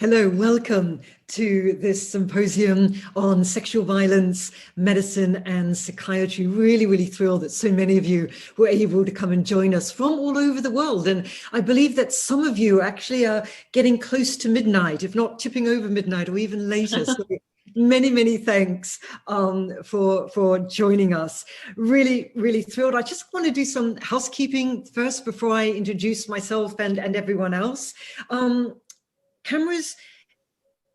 Hello, welcome to this symposium on sexual violence, medicine and psychiatry. Really thrilled that so many of you were able to come and join us from all over the world. And I believe that some of you actually are getting close to midnight, if not tipping over midnight or even later. So many thanks for joining us. Really thrilled. I just want to do some housekeeping first before I introduce myself and everyone else. Cameras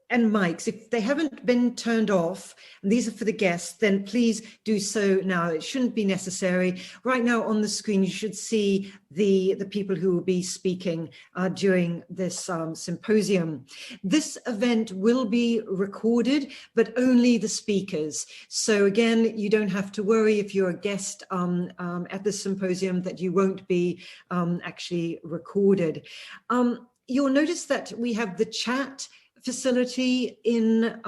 and mics, if they haven't been turned off, and these are for the guests, then please do so now. It shouldn't be necessary. Right now on the screen, you should see the people who will be speaking during this symposium. This event will be recorded, but only the speakers. So again, you don't have to worry if you're a guest at the symposium that you won't be actually recorded. You'll notice that we have the chat facility in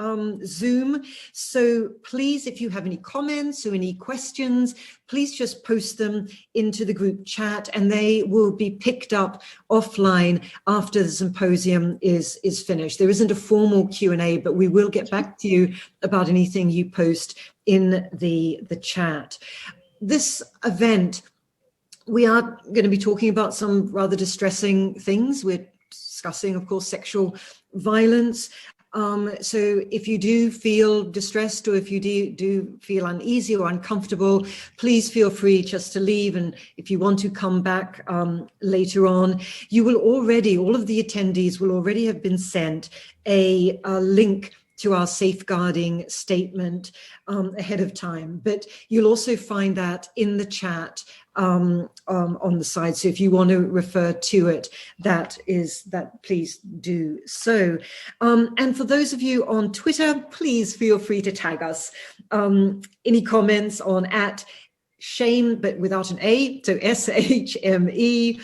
Zoom. So please, if you have any comments or any questions, please just post them into the group chat and they will be picked up offline after the symposium is finished. There isn't a formal Q&A, but we will get back to you about anything you post in the chat. This event, we are going to be talking about some rather distressing things. We're discussing, of course, sexual violence. So if you do feel distressed or if you do feel uneasy or uncomfortable, please feel free just to leave. And if you want to come back later on, you will already, all of the attendees will already have been sent a link to our safeguarding statement ahead of time, but you'll also find that in the chat on the side. So if you want to refer to it, please do so. And for those of you on Twitter, please feel free to tag us. Any comments on @shame, but without an A, so SHME,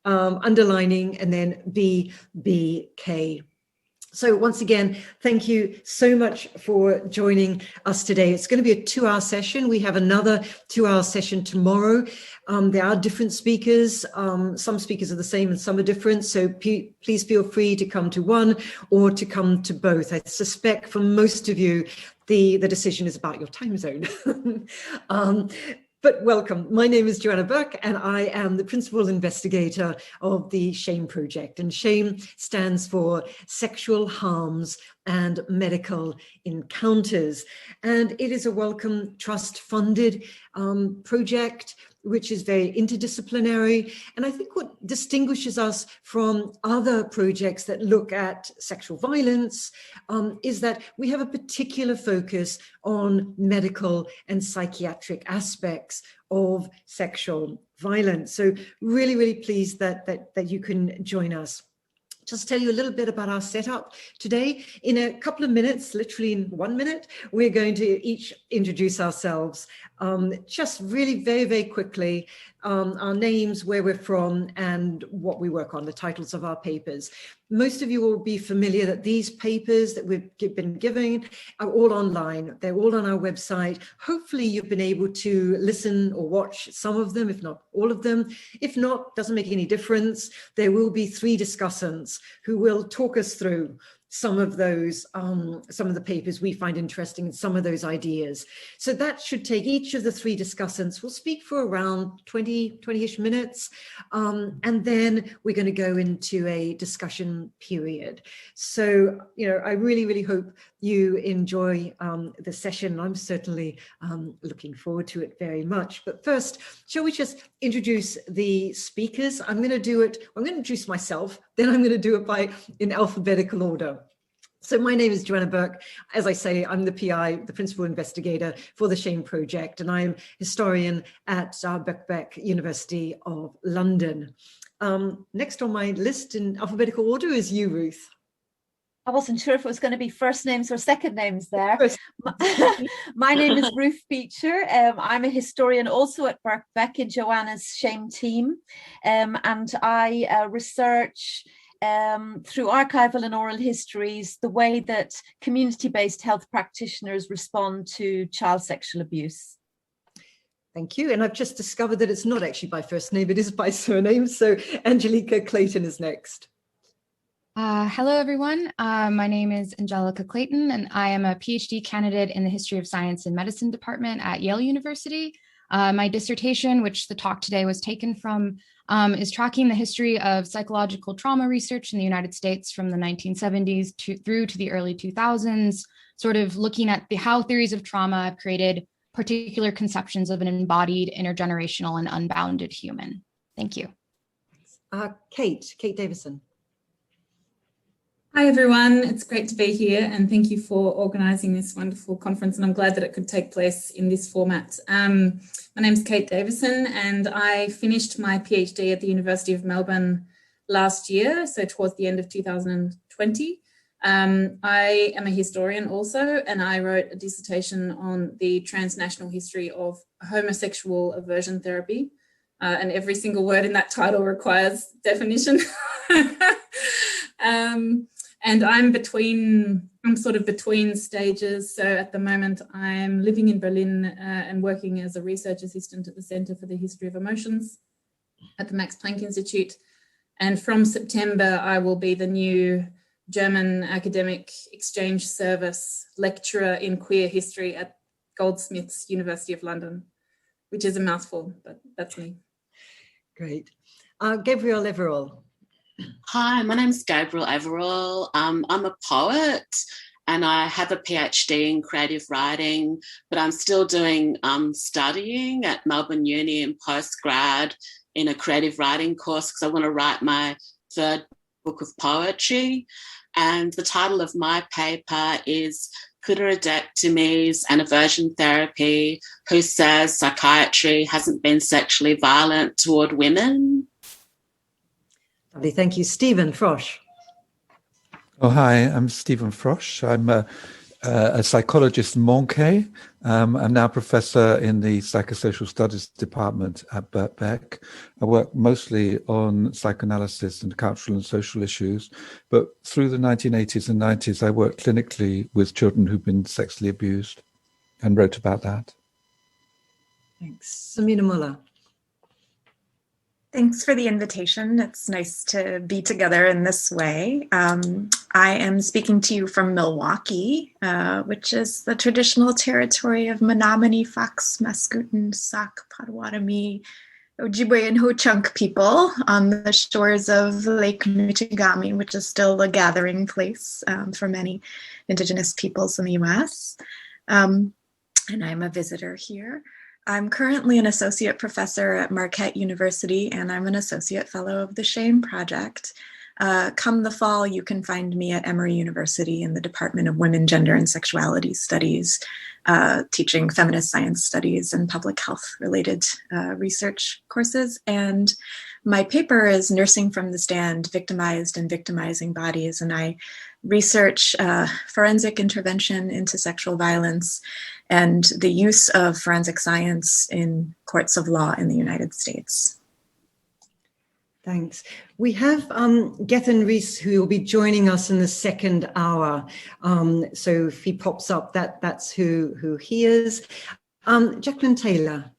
underlining and then BBK. So once again, thank you so much for joining us today. It's going to be a 2-hour session. We have another 2-hour session tomorrow. There are different speakers. Some speakers are the same and some are different. So please feel free to come to one or to come to both. I suspect for most of you, the decision is about your time zone. But welcome. My name is Joanna Burke and I am the principal investigator of the SHAME project. And SHAME stands for Sexual Harms and Medical Encounters. And it is a Wellcome Trust funded project, which is very interdisciplinary. And I think what distinguishes us from other projects that look at sexual violence is that we have a particular focus on medical and psychiatric aspects of sexual violence. So really pleased that you can join us. Just tell you a little bit about our setup today. In a couple of minutes, literally in 1 minute, we're going to each introduce ourselves. Just really very quickly, our names, where we're from, and what we work on, the titles of our papers. Most of you will be familiar that these papers that we've been giving are all online. They're all on our website. Hopefully you've been able to listen or watch some of them, if not all of them. If not, doesn't make any difference. There will be 3 discussants who will talk us through some of those, some of the papers we find interesting and some of those ideas. So that should take each of the 3 discussants. We'll speak for around 20-ish minutes. And then we're going to go into a discussion period. So, I really hope you enjoy the session. I'm certainly looking forward to it very much. But first, shall we just introduce the speakers? I'm going to introduce myself, then I'm going to do it in alphabetical order. So my name is Joanna Burke. As I say, I'm the PI, the principal investigator for the SHAME project, and I'm historian at Birkbeck University of London. Next on my list in alphabetical order is you, Ruth. I wasn't sure if it was going to be first names or second names there. My name is Ruth Beecher. I'm a historian also at Birkbeck in Joanna's SHAME team. And I research through archival and oral histories the way that community-based health practitioners respond to child sexual abuse. Thank you. And I've just discovered that it's not actually by first name, it is by surname. So Angelica Clayton is next. Hello, everyone. My name is Angelica Clayton, and I am a PhD candidate in the History of Science and Medicine department at Yale University. My dissertation, which the talk today was taken from, is tracking the history of psychological trauma research in the United States from the 1970s through to the early 2000s, sort of looking at how theories of trauma have created particular conceptions of an embodied, intergenerational, and unbounded human. Thank you. Kate Davison. Hi, everyone. It's great to be here, and thank you for organising this wonderful conference, and I'm glad that it could take place in this format. My name is Kate Davison, and I finished my PhD at the University of Melbourne last year, so towards the end of 2020. I am a historian also, and I wrote a dissertation on the transnational history of homosexual aversion therapy, and every single word in that title requires definition. And I'm sort of between stages. So at the moment, I'm living in Berlin and working as a research assistant at the Center for the History of Emotions at the Max Planck Institute. And from September, I will be the new German academic exchange service lecturer in queer history at Goldsmiths, University of London, which is a mouthful, but that's me. Great. Gabrielle Everall. Hi, my name is Gabrielle Everall. I'm a poet and I have a PhD in creative writing, but I'm still doing studying at Melbourne Uni in postgrad in a creative writing course because I want to write my third book of poetry. And the title of my paper is Clitoridectomies and Aversion Therapy, Who Says Psychiatry Hasn't Been Sexually Violent Toward Women? Lovely, thank you. Stephen Frosch. Oh, hi, I'm Stephen Frosch. I'm a psychologist in Montquet. I'm now professor in the Psychosocial Studies department at Birkbeck. I work mostly on psychoanalysis and cultural and social issues, but through the 1980s and 90s, I worked clinically with children who've been sexually abused and wrote about that. Thanks. Samina Mullah. Thanks for the invitation. It's nice to be together in this way. I am speaking to you from Milwaukee, which is the traditional territory of Menominee, Fox, Mascoutin, Sauk, Potawatomi, Ojibwe, and Ho-Chunk people on the shores of Lake Michigamme, which is still a gathering place for many Indigenous peoples in the US. And I'm a visitor here. I'm currently an associate professor at Marquette University, and I'm an associate fellow of the Shame Project. Come the fall, you can find me at Emory University in the Department of Women, Gender, and Sexuality Studies, teaching feminist science studies and public health related research courses. And my paper is Nursing from the Stand, Victimized and Victimizing Bodies, and I research forensic intervention into sexual violence and the use of forensic science in courts of law in the United States. Thanks. We have Gethin Rees, who will be joining us in the second hour. So if he pops up, that's who he is. Jacqueline Taylor.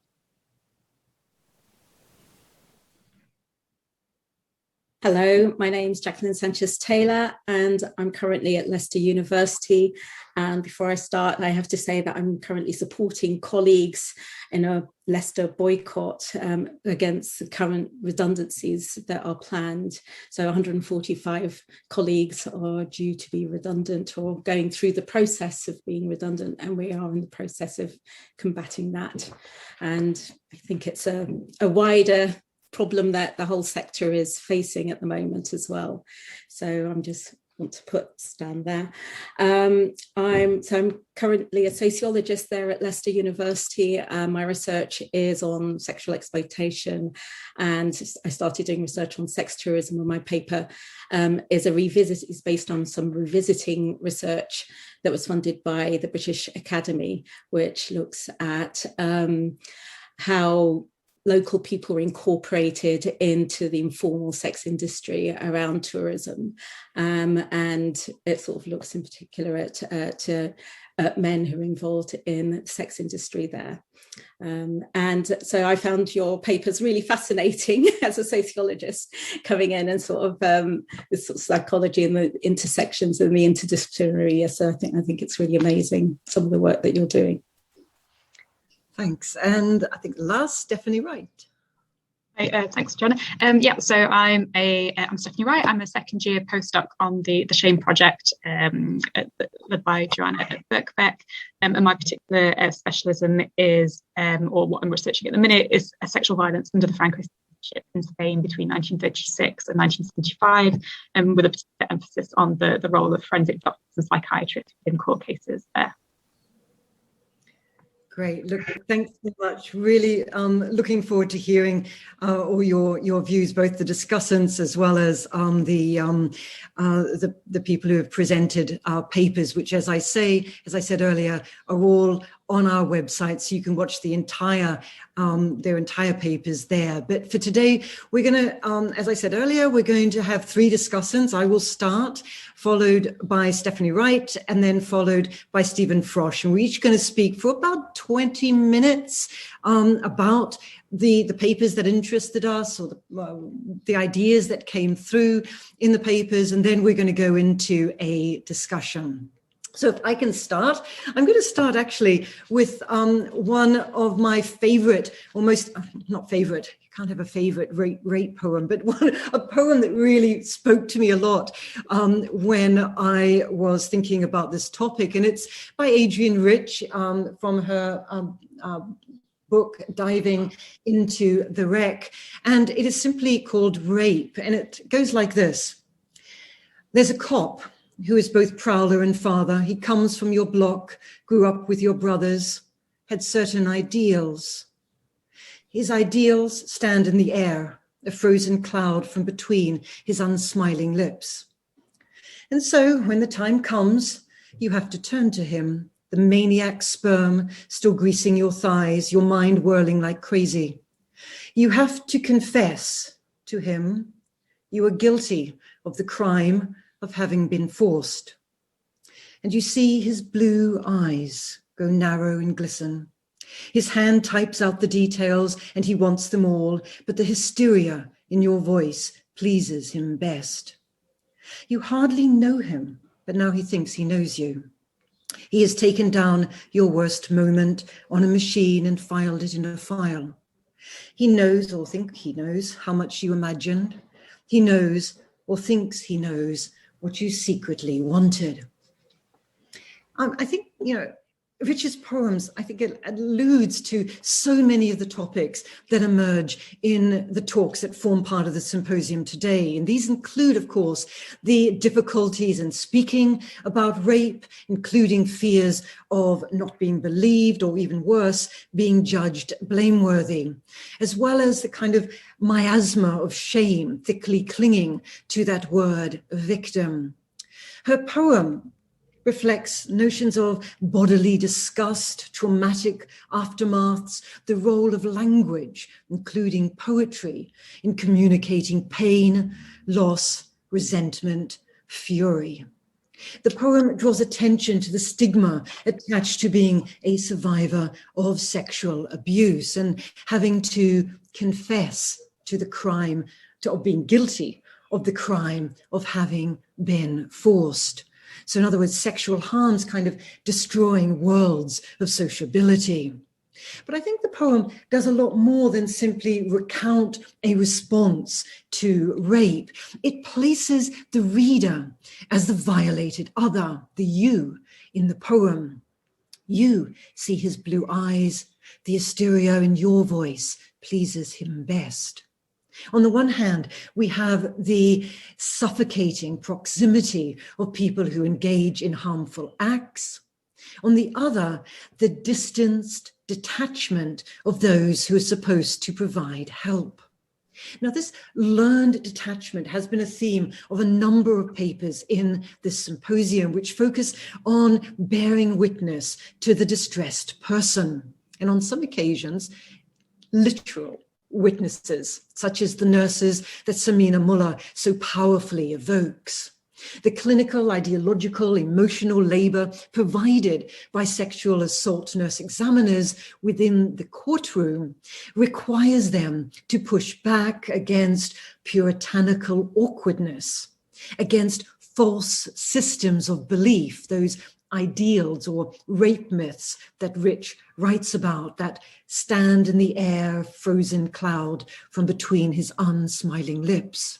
Hello, my name is Jacqueline Sanchez-Taylor and I'm currently at Leicester University. And before I start, I have to say that I'm currently supporting colleagues in a Leicester boycott against the current redundancies that are planned. So 145 colleagues are due to be redundant or going through the process of being redundant, and we are in the process of combating that. And I think it's a wider problem that the whole sector is facing at the moment as well. So I'm just want to stand there. I'm currently a sociologist there at Leicester University. My research is on sexual exploitation, and I started doing research on sex tourism, and my paper is based on some revisiting research that was funded by the British Academy, which looks at how local people were incorporated into the informal sex industry around tourism. And it sort of looks in particular at men who are involved in the sex industry there. And so I found your papers really fascinating as a sociologist, coming in and sort of this sort of psychology and the intersections and the interdisciplinary. So I think it's really amazing, some of the work that you're doing. Thanks. And I think last, Stephanie Wright. Thanks, Joanna. So I'm Stephanie Wright. I'm a second year postdoc on the Shame Project, led by Joanna at Birkbeck. And my particular specialism is, or what I'm researching at the minute, is sexual violence under the Franco dictatorship in Spain between 1936 and 1975, with a particular emphasis on the role of forensic doctors and psychiatrists in court cases there. Great. Look, thanks so much. Really looking forward to hearing all your views, both the discussants as well as the people who have presented our papers, which, as I said earlier, are all on our website, so you can watch the their entire papers there. But for today, we're going to, as I said earlier, we're going to have 3 discussants. I will start, followed by Stephanie Wright, and then followed by Stephen Frosch. And we're each going to speak for about 20 minutes about the papers that interested us, or the ideas that came through in the papers, and then we're going to go into a discussion. So if I can start, I'm going to start actually with one of my favorite, not favorite, you can't have a favorite rape poem, but a poem that really spoke to me a lot when I was thinking about this topic. And it's by Adrienne Rich from her book, Diving into the Wreck. And it is simply called Rape. And it goes like this. There's a cop who is both prowler and father. He comes from your block, grew up with your brothers, had certain ideals. His ideals stand in the air, a frozen cloud from between his unsmiling lips. And so when the time comes, you have to turn to him, the maniac sperm still greasing your thighs, your mind whirling like crazy. You have to confess to him you are guilty of the crime of having been forced. And you see his blue eyes go narrow and glisten. His hand types out the details and he wants them all, but the hysteria in your voice pleases him best. You hardly know him, but now he thinks he knows you. He has taken down your worst moment on a machine and filed it in a file. He knows or thinks he knows how much you imagined. He knows or thinks he knows what you secretly wanted. I think, Rich's poems, I think it alludes to so many of the topics that emerge in the talks that form part of the symposium today. And these include, of course, the difficulties in speaking about rape, including fears of not being believed, or even worse, being judged blameworthy, as well as the kind of miasma of shame thickly clinging to that word victim. Her poem reflects notions of bodily disgust, traumatic aftermaths, the role of language, including poetry, in communicating pain, loss, resentment, fury. The poem draws attention to the stigma attached to being a survivor of sexual abuse and having to confess to the crime, or being guilty of the crime of having been forced. So in other words, sexual harms kind of destroying worlds of sociability. But I think the poem does a lot more than simply recount a response to rape. It places the reader as the violated other, the you in the poem. You see his blue eyes, the hysteria in your voice pleases him best. On the one hand, we have the suffocating proximity of people who engage in harmful acts. On the other, the distanced detachment of those who are supposed to provide help. Now, this learned detachment has been a theme of a number of papers in this symposium, which focus on bearing witness to the distressed person, and on some occasions, literal witnesses, such as the nurses that Samina Mullah so powerfully evokes. The clinical, ideological, emotional labor provided by sexual assault nurse examiners within the courtroom requires them to push back against puritanical awkwardness, against false systems of belief, those ideals or rape myths that Rich writes about that stand in the air, frozen cloud from between his unsmiling lips,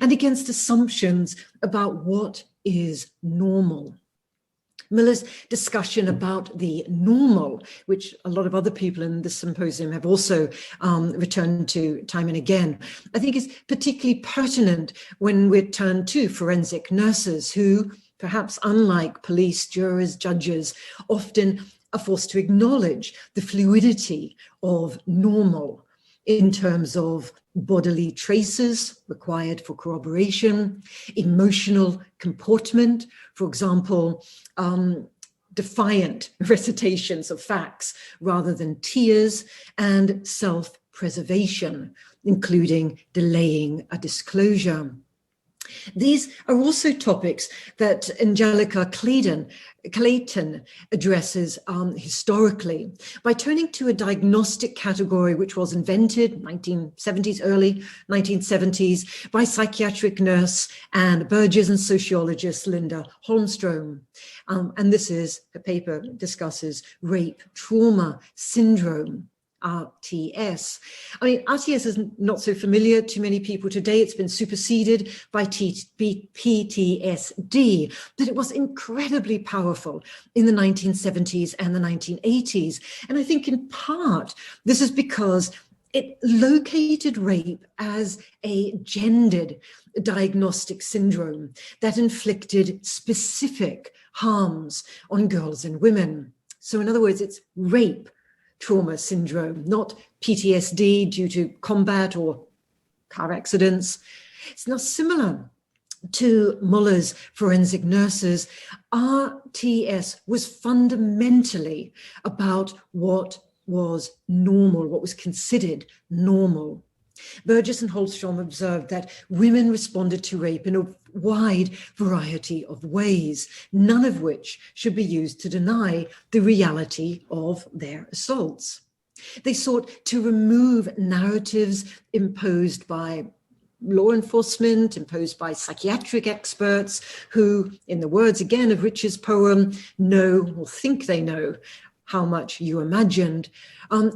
and against assumptions about what is normal. Miller's discussion about the normal, which a lot of other people in the symposium have also returned to time and again, I think is particularly pertinent when we turn to forensic nurses who, perhaps unlike police, jurors, judges, often are forced to acknowledge the fluidity of normal in terms of bodily traces required for corroboration, emotional comportment, for example, defiant recitations of facts rather than tears, and self-preservation, including delaying a disclosure. These are also topics that Angelica Clayton addresses historically by turning to a diagnostic category which was invented 1970s, early 1970s by psychiatric nurse and Burgess and sociologist Linda Holmstrom. And this is, the paper discusses rape trauma syndrome, RTS. I mean, RTS is not so familiar to many people today. It's been superseded by PTSD, but it was incredibly powerful in the 1970s and the 1980s. And I think in part, this is because it located rape as a gendered diagnostic syndrome that inflicted specific harms on girls and women. So in other words, it's rape trauma syndrome, not PTSD due to combat or car accidents. It's now similar to Muller's forensic nurses. RTS was fundamentally about what was normal, what was considered normal. Burgess and Holmstrom observed that women responded to rape in a wide variety of ways, none of which should be used to deny the reality of their assaults. They sought to remove narratives imposed by law enforcement, imposed by psychiatric experts who, in the words again of Rich's poem, know or think they know how much you imagined.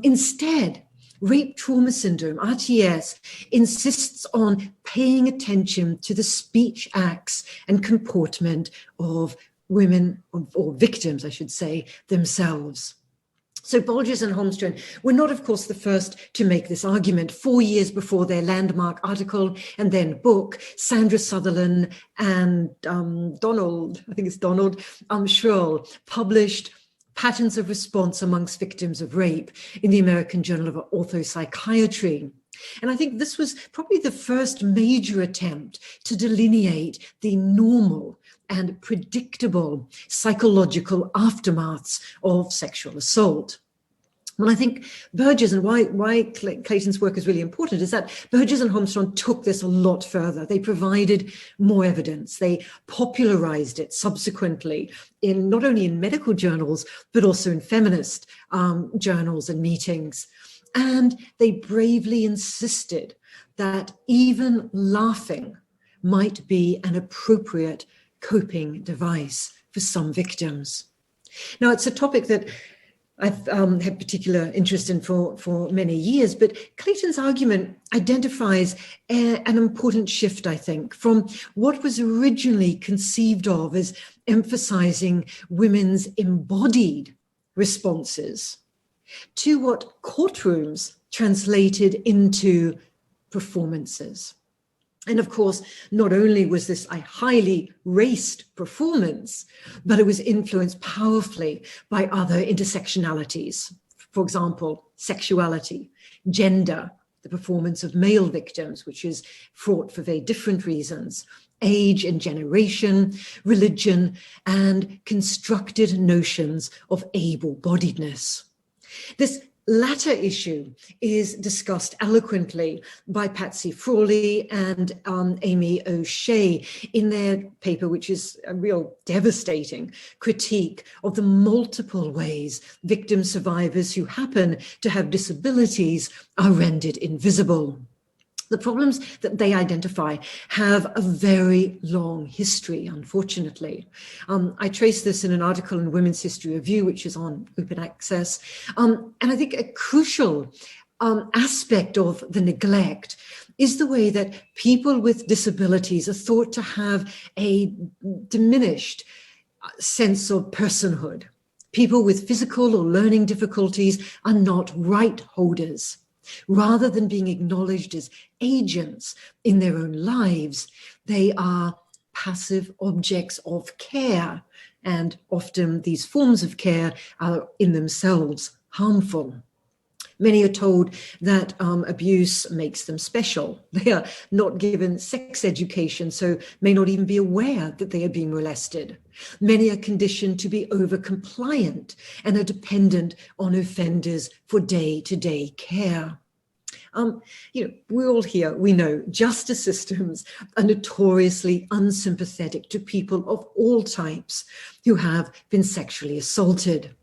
Instead, rape trauma syndrome, RTS, insists on paying attention to the speech acts and comportment of women, or victims, I should say, themselves. So Burgess and Holmstrom were not, of course, the first to make this argument. 4 years before their landmark article and then book, Sandra Sutherland and Donald Schroll published Patterns of Response Amongst Victims of Rape in the American Journal of Orthopsychiatry. And I think this was probably the first major attempt to delineate the normal and predictable psychological aftermaths of sexual assault. Well, I think Burgess, and why Clayton's work is really important, is that Burgess and Holmstrom took this a lot further. They provided more evidence. They popularized it subsequently in not only in medical journals, but also in feminist journals and meetings. And they bravely insisted that even laughing might be an appropriate coping device for some victims. Now, it's a topic that I've had particular interest in for many years, but Clayton's argument identifies an important shift, I think, from what was originally conceived of as emphasizing women's embodied responses to what courtrooms translated into performances. And of course, not only was this a highly raced performance, but it was influenced powerfully by other intersectionalities. For example, sexuality, gender, the performance of male victims, which is fraught for very different reasons, age and generation, religion, and constructed notions of able-bodiedness. This latter issue is discussed eloquently by Patsy Frawley and Amy O'Shea in their paper, which is a real devastating critique of the multiple ways victim survivors who happen to have disabilities are rendered invisible. The problems that they identify have a very long history, unfortunately. I trace this in an article in Women's History Review, which is on open access. And I think a crucial aspect of the neglect is the way that people with disabilities are thought to have a diminished sense of personhood. People with physical or learning difficulties are not right holders. Rather than being acknowledged as agents in their own lives, they are passive objects of care, and often these forms of care are in themselves harmful. Many are told that abuse makes them special. They are not given sex education, so may not even be aware that they are being molested. Many are conditioned to be over-compliant and are dependent on offenders for day-to-day care. We're all here, we know justice systems are notoriously unsympathetic to people of all types who have been sexually assaulted.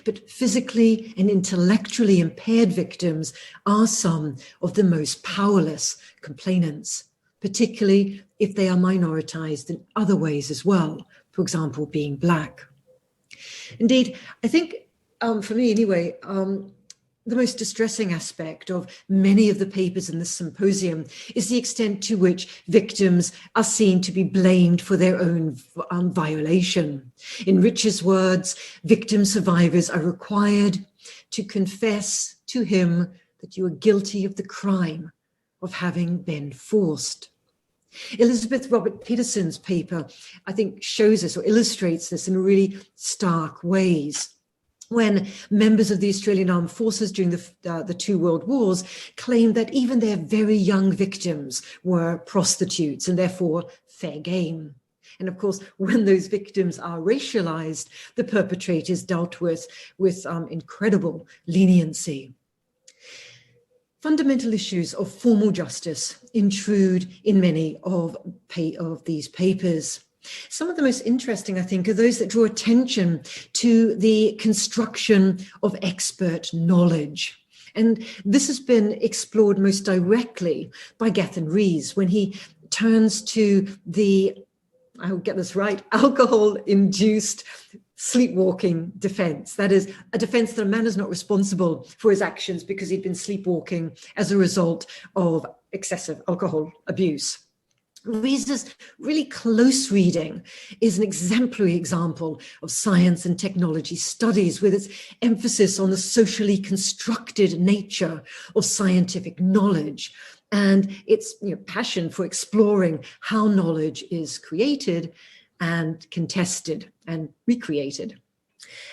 But physically and intellectually impaired victims are some of the most powerless complainants, particularly if they are minoritized in other ways as well, for example, being Black. Indeed, I think, for me anyway, the most distressing aspect of many of the papers in the symposium is the extent to which victims are seen to be blamed for their own violation. In Rich's words, victim survivors are required to confess to him that you are guilty of the crime of having been forced. Elizabeth Robert Peterson's paper, I think, shows us or illustrates this in really stark ways. When members of the Australian Armed Forces during the two world wars claimed that even their very young victims were prostitutes and therefore fair game. And of course, when those victims are racialized, the perpetrators dealt with incredible leniency. Fundamental issues of formal justice intrude in many of these papers. Some of the most interesting, I think, are those that draw attention to the construction of expert knowledge. And this has been explored most directly by Gethin Rees when he turns to the, I will get this right, alcohol-induced sleepwalking defense. That is a defense that a man is not responsible for his actions because he'd been sleepwalking as a result of excessive alcohol abuse. Rees's really close reading is an exemplary example of science and technology studies with its emphasis on the socially constructed nature of scientific knowledge and its passion for exploring how knowledge is created and contested and recreated.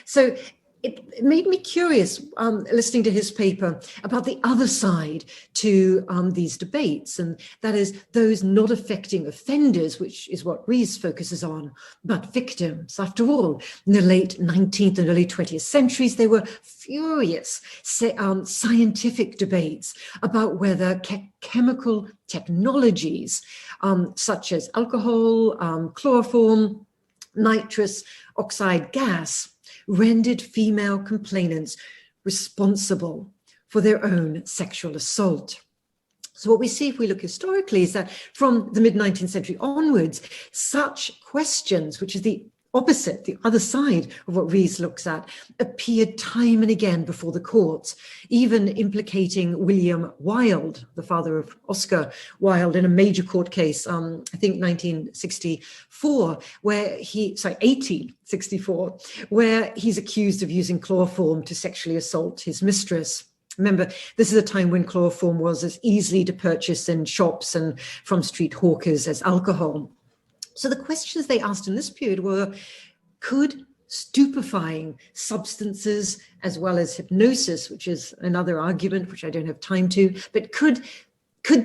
So it made me curious listening to his paper about the other side to these debates, and that is those not affecting offenders, which is what Rees focuses on, but victims. After all, in the late 19th and early 20th centuries, there were furious scientific debates about whether chemical technologies such as alcohol, chloroform, nitrous oxide gas rendered female complainants responsible for their own sexual assault. So what we see if we look historically is that from the mid-19th century onwards, such questions, which is the opposite, the other side of what Rees looks at, appeared time and again before the courts, even implicating William Wilde, the father of Oscar Wilde, in a major court case, I think 1864, where he's accused of using chloroform to sexually assault his mistress. Remember, this is a time when chloroform was as easily to purchase in shops and from street hawkers as alcohol. So the questions they asked in this period were, could stupefying substances as well as hypnosis, which is another argument, which I don't have time to, but could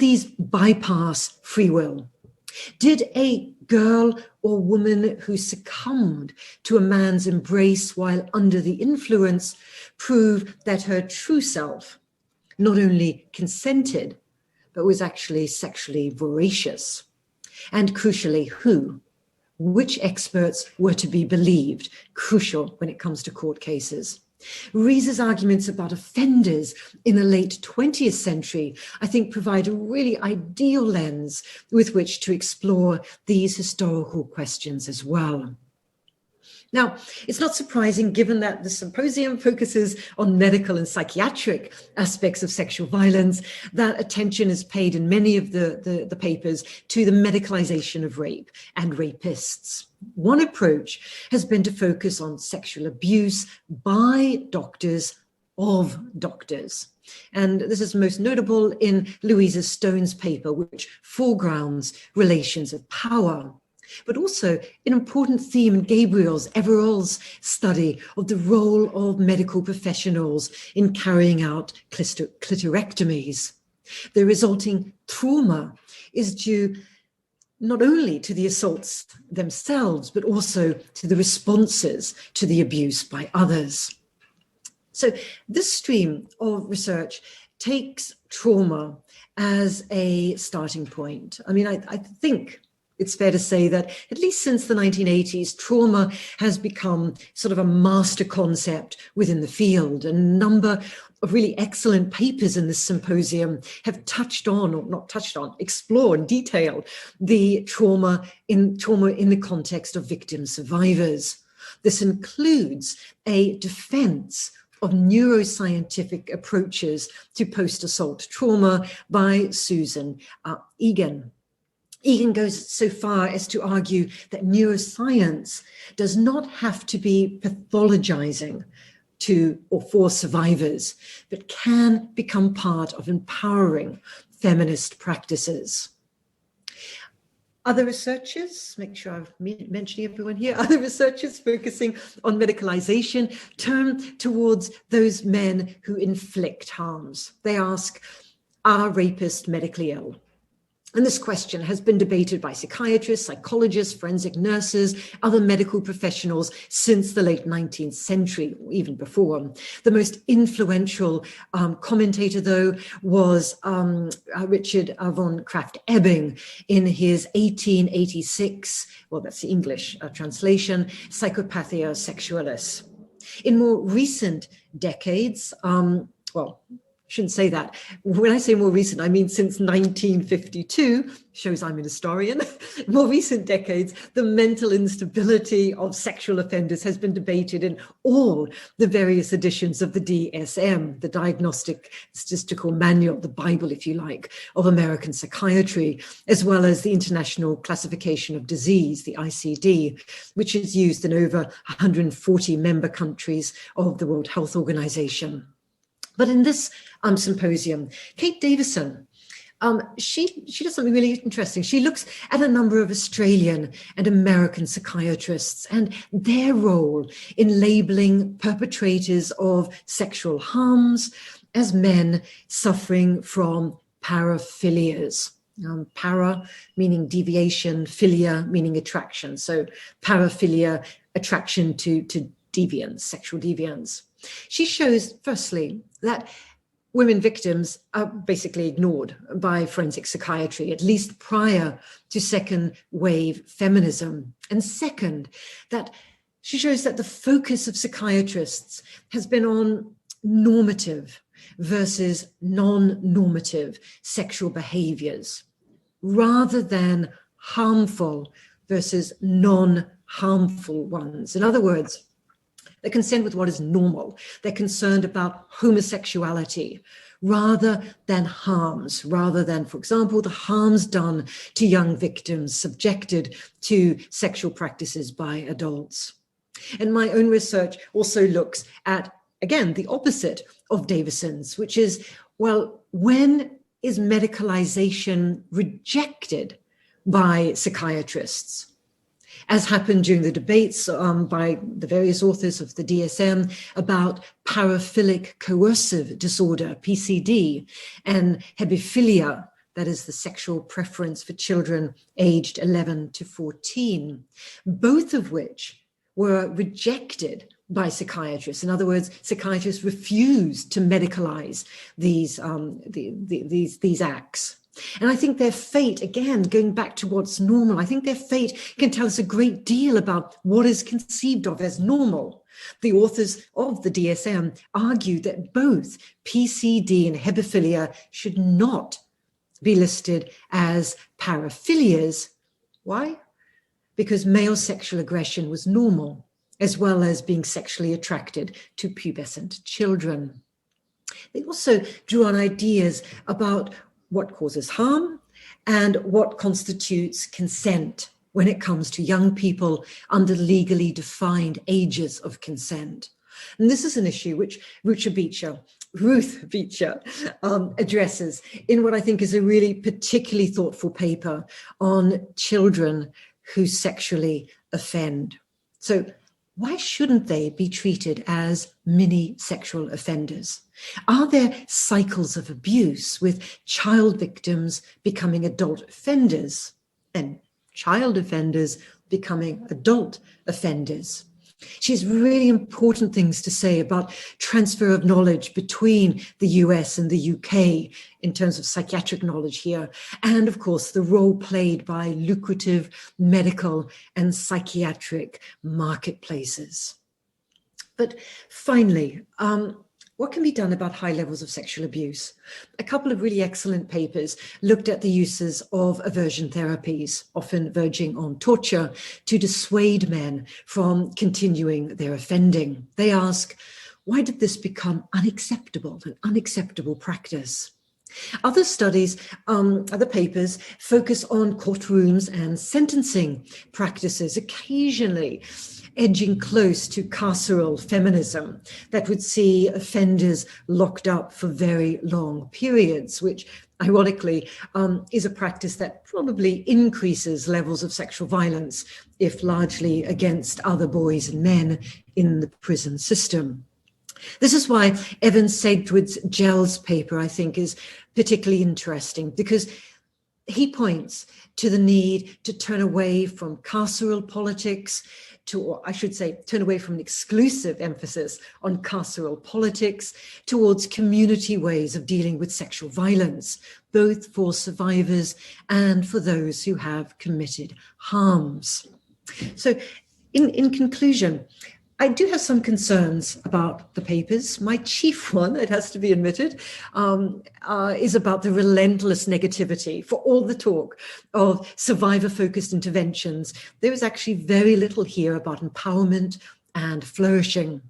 these bypass free will? Did a girl or woman who succumbed to a man's embrace while under the influence prove that her true self not only consented, but was actually sexually voracious? And crucially, who? Which experts were to be believed? Crucial when it comes to court cases. Reese's arguments about offenders in the late 20th century, I think, provide a really ideal lens with which to explore these historical questions as well. Now, it's not surprising, given that the symposium focuses on medical and psychiatric aspects of sexual violence, that attention is paid in many of the papers to the medicalisation of rape and rapists. One approach has been to focus on sexual abuse by doctors of doctors. And this is most notable in Louisa Stone's paper, which foregrounds relations of power. But also an important theme in Gabriel's Everall's study of the role of medical professionals in carrying out clitorectomies. The resulting trauma is due not only to the assaults themselves, but also to the responses to the abuse by others. So this stream of research takes trauma as a starting point. I mean, I think it's fair to say that at least since the 1980s, trauma has become sort of a master concept within the field. A number of really excellent papers in this symposium have touched on, or not touched on, explored, detailed the trauma in the context of victim survivors. This includes a defense of neuroscientific approaches to post-assault trauma by Susan Egan. Egan goes so far as to argue that neuroscience does not have to be pathologizing to or for survivors, but can become part of empowering feminist practices. Other researchers, make sure I'm mentioning everyone here, other researchers focusing on medicalisation turn towards those men who inflict harms. They ask, are rapists medically ill? And this question has been debated by psychiatrists, psychologists, forensic nurses, other medical professionals since the late 19th century, even before. The most influential commentator, though, was Richard von Krafft-Ebing in his 1886, well, that's the English translation, Psychopathia Sexualis. In more recent decades, shouldn't say that. When I say more recent, I mean since 1952, shows I'm an historian. More recent decades, the mental instability of sexual offenders has been debated in all the various editions of the DSM, the Diagnostic Statistical Manual, the Bible, if you like, of American psychiatry, as well as the International Classification of Disease, the ICD, which is used in over 140 member countries of the World Health Organization. But in this symposium, Kate Davison, she does something really interesting. She looks at a number of Australian and American psychiatrists and their role in labeling perpetrators of sexual harms as men suffering from paraphilias. Para meaning deviation, philia meaning attraction. So paraphilia, attraction to deviance, sexual deviance. She shows, firstly, that women victims are basically ignored by forensic psychiatry, at least prior to second wave feminism. And second, that she shows that the focus of psychiatrists has been on normative versus non-normative sexual behaviors, rather than harmful versus non-harmful ones. In other words, they're concerned with what is normal. They're concerned about homosexuality rather than harms, rather than, for example, the harms done to young victims subjected to sexual practices by adults. And my own research also looks at, again, the opposite of Davison's, which is, well, when is medicalisation rejected by psychiatrists? As happened during the debates by the various authors of the DSM about paraphilic coercive disorder, PCD, and hebephilia, that is the sexual preference for children aged 11 to 14, both of which were rejected by psychiatrists. In other words, psychiatrists refused to medicalize these acts. And I think their fate, again, going back to what's normal, I think their fate can tell us a great deal about what is conceived of as normal. The authors of the DSM argue that both PCD and hebephilia should not be listed as paraphilias. Why? Because male sexual aggression was normal, as well as being sexually attracted to pubescent children. They also drew on ideas about what causes harm and what constitutes consent when it comes to young people under legally defined ages of consent. And this is an issue which Ruth Beecher addresses in what I think is a really particularly thoughtful paper on children who sexually offend. So why shouldn't they be treated as mini sexual offenders? Are there cycles of abuse with child victims becoming adult offenders and child offenders becoming adult offenders? She has really important things to say about transfer of knowledge between the US and the UK in terms of psychiatric knowledge here, and of course the role played by lucrative medical and psychiatric marketplaces. But finally, what can be done about high levels of sexual abuse? A couple of really excellent papers looked at the uses of aversion therapies, often verging on torture, to dissuade men from continuing their offending. They ask, why did this become unacceptable, an unacceptable practice? Other studies, other papers focus on courtrooms and sentencing practices, occasionally edging close to carceral feminism that would see offenders locked up for very long periods, which ironically is a practice that probably increases levels of sexual violence, if largely against other boys and men in the prison system. This is why Evan Sedgwick's paper, I think, is particularly interesting, because he points to the need to turn away from carceral politics, or I should say, turn away from an exclusive emphasis on carceral politics towards community ways of dealing with sexual violence, both for survivors and for those who have committed harms. So in conclusion, I do have some concerns about the papers. My chief one, it has to be admitted, is about the relentless negativity. For all the talk of survivor-focused interventions, there is actually very little here about empowerment and flourishing.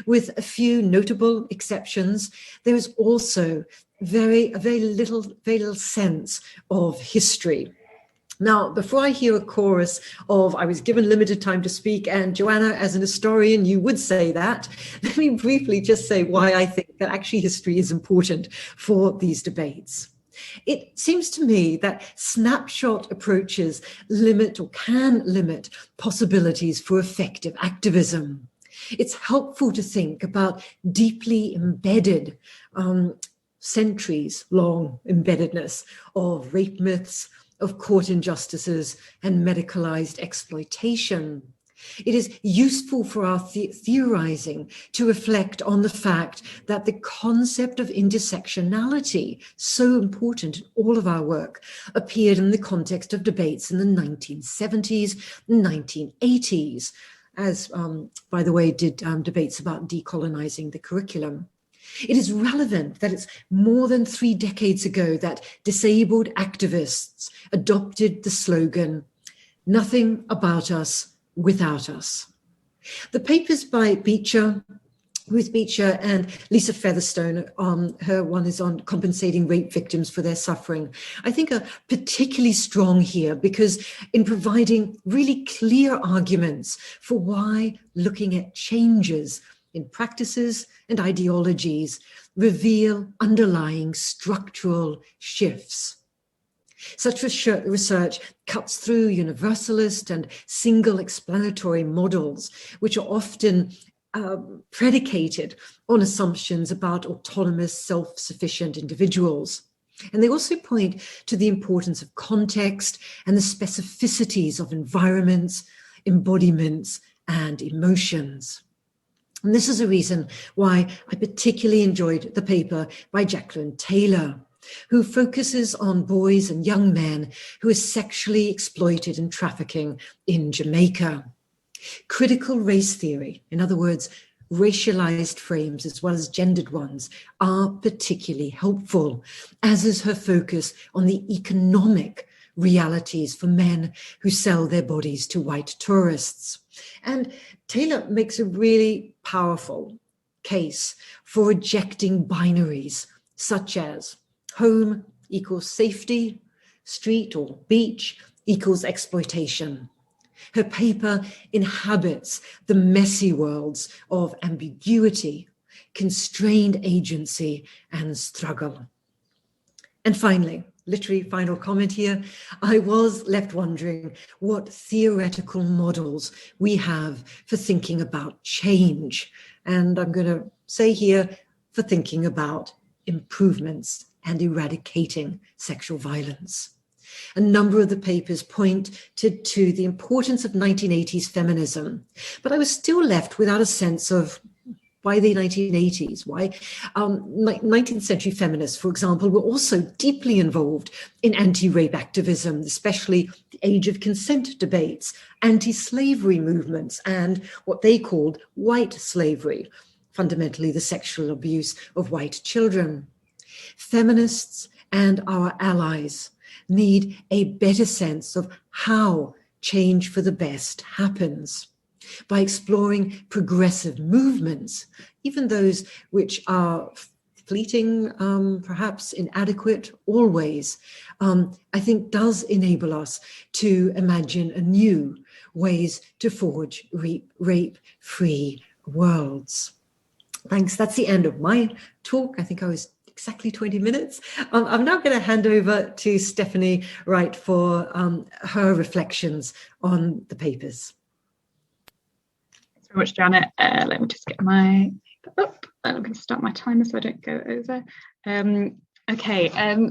With a few notable exceptions, there is also very little sense of history. Now, before I hear a chorus of, I was given limited time to speak, and Joanna, as an historian, you would say that, let me briefly just say why I think that actually history is important for these debates. It seems to me that snapshot approaches limit or can limit possibilities for effective activism. It's helpful to think about deeply embedded, centuries-long embeddedness of rape myths, of court injustices and medicalized exploitation. It is useful for our theorizing to reflect on the fact that the concept of intersectionality, so important in all of our work, appeared in the context of debates in the 1970s and 1980s, as, by the way, did debates about decolonizing the curriculum. It is relevant that it's more than 3 decades ago that disabled activists adopted the slogan, "Nothing about us without us." The papers by Ruth Beecher and Lisa Featherstone, her one is on compensating rape victims for their suffering, I think are particularly strong here because in providing really clear arguments for why looking at changes in practices and ideologies reveal underlying structural shifts. Such research cuts through universalist and single explanatory models, which are often predicated on assumptions about autonomous, self-sufficient individuals. And they also point to the importance of context and the specificities of environments, embodiments, and emotions. And this is a reason why I particularly enjoyed the paper by Jacqueline Taylor, who focuses on boys and young men who are sexually exploited and trafficking in Jamaica. Critical race theory, in other words, racialized frames as well as gendered ones, are particularly helpful, as is her focus on the economic realities for men who sell their bodies to white tourists. And Taylor makes a really powerful case for rejecting binaries such as home equals safety, street or beach equals exploitation. Her paper inhabits the messy worlds of ambiguity, constrained agency, and struggle. And finally, literally final comment here, I was left wondering what theoretical models we have for thinking about change. And I'm going to say here, for thinking about improvements and eradicating sexual violence. A number of the papers pointed to the importance of 1980s feminism, but I was still left without a sense of why the 1980s, why 19th century feminists, for example, were also deeply involved in anti-rape activism, especially the age of consent debates, anti-slavery movements, and what they called white slavery, fundamentally the sexual abuse of white children. Feminists and our allies need a better sense of how change for the best happens by exploring progressive movements, even those which are fleeting, perhaps inadequate, always, I think does enable us to imagine anew ways to forge rape-free worlds. Thanks, that's the end of my talk. I think I was exactly 20 minutes. I'm now going to hand over to Stephanie Wright for her reflections on the papers. Thanks very much, Janet. Let me just get my paper up. I'm going to start my timer so I don't go over.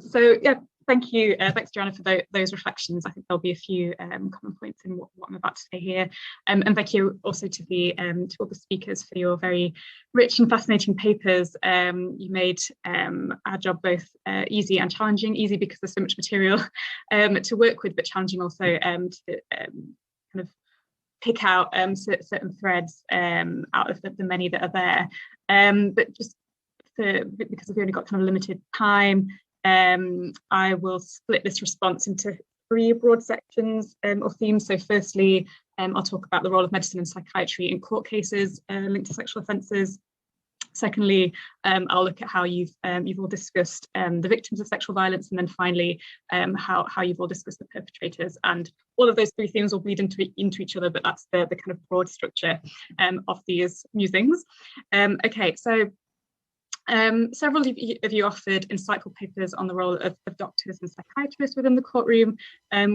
So yeah, thank you. Thanks, Joanna, for those reflections. I think there'll be a few common points in what I'm about to say here. And thank you also to all the speakers for your very rich and fascinating papers. You made our job both easy and challenging. Easy because there's so much material to work with, but challenging also to kind of pick out certain threads out of the many that are there. But just because we've only got kind of limited time, I will split this response into three broad sections or themes. So firstly, I'll talk about the role of medicine and psychiatry in court cases linked to sexual offences. Secondly, I'll look at how you've all discussed the victims of sexual violence, and then finally, how you've all discussed the perpetrators. And all of those three themes will bleed into each other, but that's the kind of broad structure of these musings. Several of you offered insightful papers on the role of doctors and psychiatrists within the courtroom,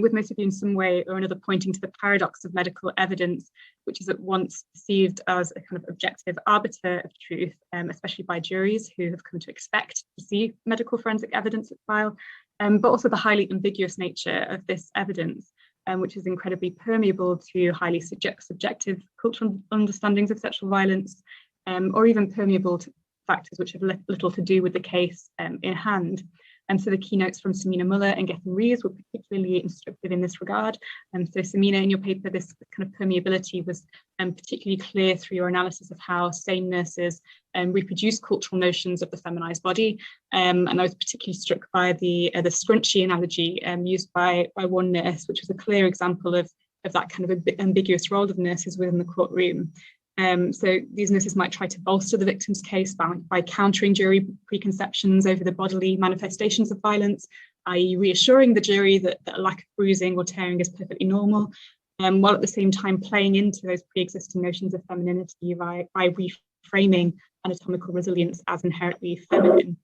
with most of you in some way or another pointing to the paradox of medical evidence, which is at once perceived as a kind of objective arbiter of truth, especially by juries who have come to expect to see medical forensic evidence at trial, but also the highly ambiguous nature of this evidence, which is incredibly permeable to highly subjective cultural understandings of sexual violence, or even permeable to factors which have little to do with the case in hand. And so the keynotes from Samina Muller and Gethin Rees were particularly instructive in this regard. So Samina, in your paper, this kind of permeability was particularly clear through your analysis of how sane nurses reproduce cultural notions of the feminized body. And I was particularly struck by the scrunchie analogy used by one nurse, which was a clear example of that kind of ambiguous role of nurses within the courtroom. So these nurses might try to bolster the victim's case by countering jury preconceptions over the bodily manifestations of violence, i.e. reassuring the jury that a lack of bruising or tearing is perfectly normal, while at the same time playing into those pre-existing notions of femininity by reframing anatomical resilience as inherently feminine.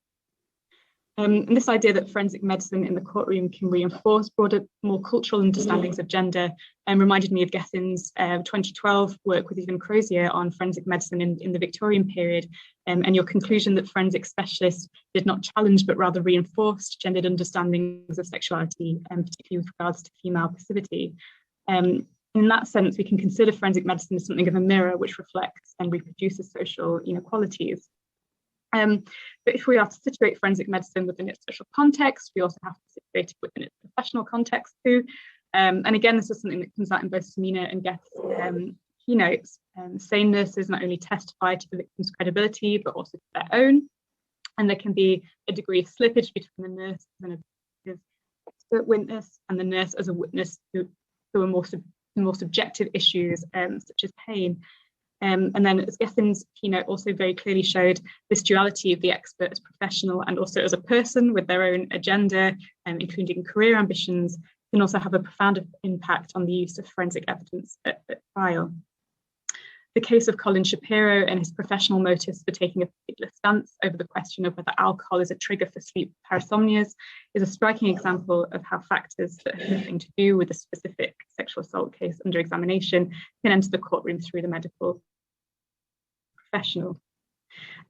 And this idea that forensic medicine in the courtroom can reinforce broader, more cultural understandings of gender reminded me of Gethin's 2012 work with Yvonne Crozier on forensic medicine in the Victorian period, and your conclusion that forensic specialists did not challenge but rather reinforced gendered understandings of sexuality, particularly with regards to female passivity. In that sense, we can consider forensic medicine as something of a mirror which reflects and reproduces social inequalities. But if we are to situate forensic medicine within its social context, we also have to situate it within its professional context too. And again, this is something that comes out in both Samina and Geth's keynotes. Sane nurses not only testify to the victim's credibility, but also to their own. And there can be a degree of slippage between the nurse as an expert witness and the nurse as a witness to a more subjective issues, such as pain. And then, as Gethin's keynote also very clearly showed, this duality of the expert as professional and also as a person with their own agenda, including career ambitions, can also have a profound impact on the use of forensic evidence at trial. The case of Colin Shapiro and his professional motives for taking a particular stance over the question of whether alcohol is a trigger for sleep parasomnias is a striking example of how factors that have nothing to do with a specific sexual assault case under examination can enter the courtroom through the medical professional.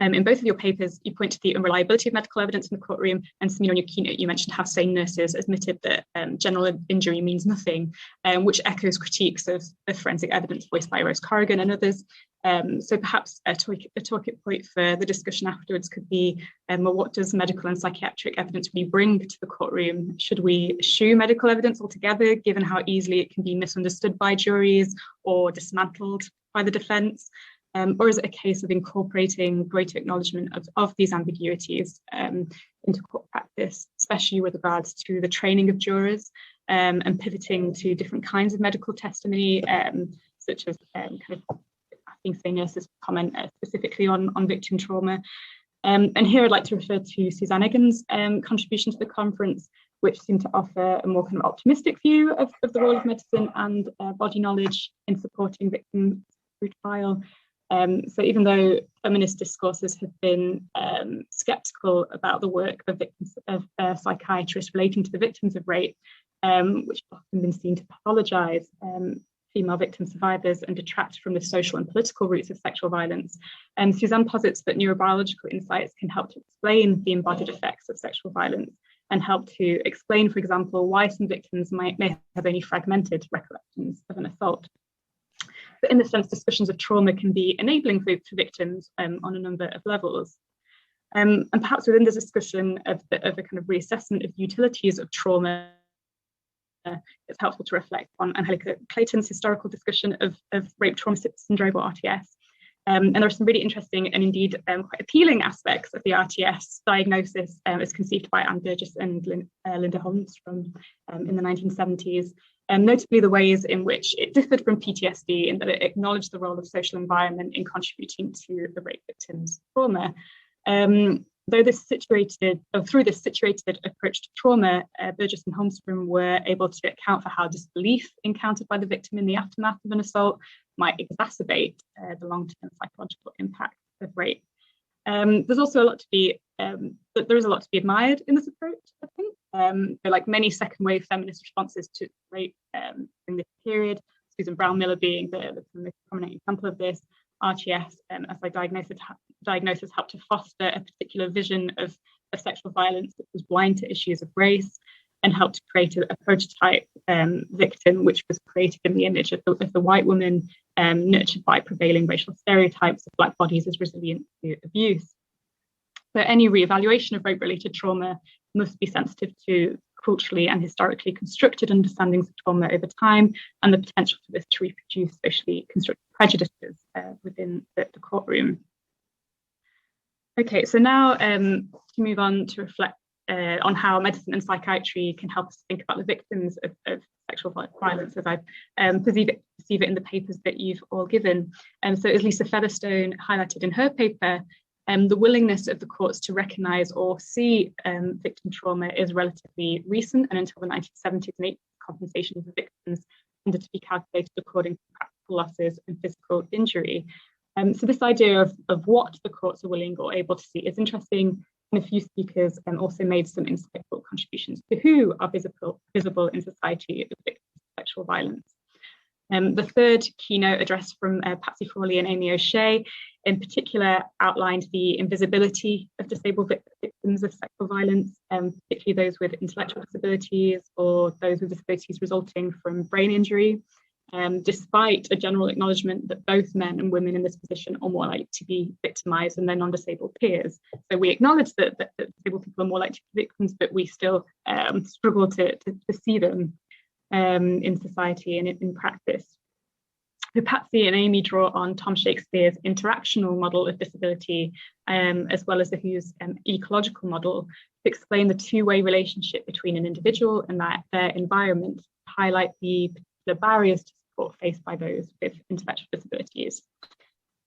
In both of your papers, you point to the unreliability of medical evidence in the courtroom, and Samina, on your keynote, you mentioned how sane nurses admitted that general injury means nothing, which echoes critiques of forensic evidence voiced by Rose Corrigan and others. So perhaps a talking point for the discussion afterwards could be, well, what does medical and psychiatric evidence really bring to the courtroom? Should we eschew medical evidence altogether, given how easily it can be misunderstood by juries or dismantled by the defence? Or is it a case of incorporating greater acknowledgement of these ambiguities into court practice, especially with regards to the training of jurors, and pivoting to different kinds of medical testimony, such as kind of, I think, say nurses comment specifically on victim trauma. And here I'd like to refer to Suzanne Egan's contribution to the conference, which seemed to offer a more kind of optimistic view of the role of medicine and body knowledge in supporting victims through trial. So even though feminist discourses have been sceptical about the work of victims of psychiatrists relating to the victims of rape, which have often been seen to pathologise female victim survivors and detract from the social and political roots of sexual violence, Suzanne posits that neurobiological insights can help to explain the embodied effects of sexual violence and help to explain, for example, why some victims may have only fragmented recollections of an assault. But in this sense, discussions of trauma can be enabling for victims on a number of levels. And perhaps within the discussion of a kind of reassessment of utilities of trauma, it's helpful to reflect on Angelica Clayton's historical discussion of rape trauma syndrome, or RTS. And there are some really interesting and indeed quite appealing aspects of the RTS diagnosis as conceived by Anne Burgess and Linda Holmstrom in the 1970s. Notably the ways in which it differed from PTSD in that it acknowledged the role of social environment in contributing to the rape victim's trauma. Through this situated approach to trauma, Burgess and Holmstrom were able to account for how disbelief encountered by the victim in the aftermath of an assault might exacerbate the long-term psychological impact of rape. There's also a lot to be admired in this approach, I think. Like many second wave feminist responses to rape in this period, Susan Brown Miller being the most prominent example of this, RTS as a diagnosis helped to foster a particular vision of sexual violence that was blind to issues of race and helped to create a prototype victim, which was created in the image of the white woman nurtured by prevailing racial stereotypes of Black bodies as resilient to abuse. So any reevaluation of rape-related trauma must be sensitive to culturally and historically constructed understandings of trauma over time and the potential for this to reproduce socially constructed prejudices within the courtroom. Okay, so now to move on to reflect on how medicine and psychiatry can help us think about the victims of sexual violence, as I perceive it in the papers that you've all given. So as Lisa Featherstone highlighted in her paper, the willingness of the courts to recognise or see victim trauma is relatively recent, and until the 1970s and 80s, compensation for victims tended to be calculated according to practical losses and physical injury. So this idea of what the courts are willing or able to see is interesting And a few speakers also made some insightful contributions to who are visible in society as victims of sexual violence. The third keynote address from Patsy Frawley and Amy O'Shea in particular outlined the invisibility of disabled victims of sexual violence, particularly those with intellectual disabilities or those with disabilities resulting from brain injury, despite a general acknowledgement that both men and women in this position are more likely to be victimised than their non-disabled peers. So we acknowledge that disabled people are more likely to be victims, but we still struggle to see them in society and in practice. So Patsy and Amy draw on Tom Shakespeare's interactional model of disability, as well as the WHO's ecological model, to explain the two-way relationship between an individual and their environment, to highlight the particular barriers to support faced by those with intellectual disabilities.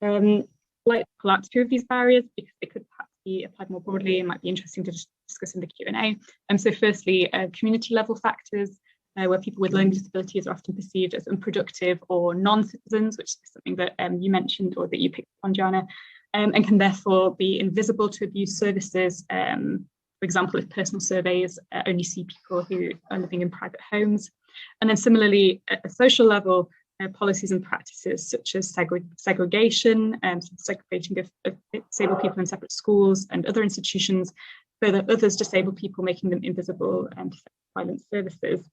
I'd like to pull out two of these barriers because they could perhaps be applied more broadly and might be interesting to discuss in the Q&A. So firstly, community level factors, where people with learning disabilities are often perceived as unproductive or non-citizens, which is something that you mentioned or that you picked up on, Joanna, and can therefore be invisible to abuse services. For example, if personal surveys only see people who are living in private homes. And then similarly, at a social level, policies and practices such as segregation, segregating of disabled people in separate schools and other institutions, further others disabled people, making them invisible to sexual violence services.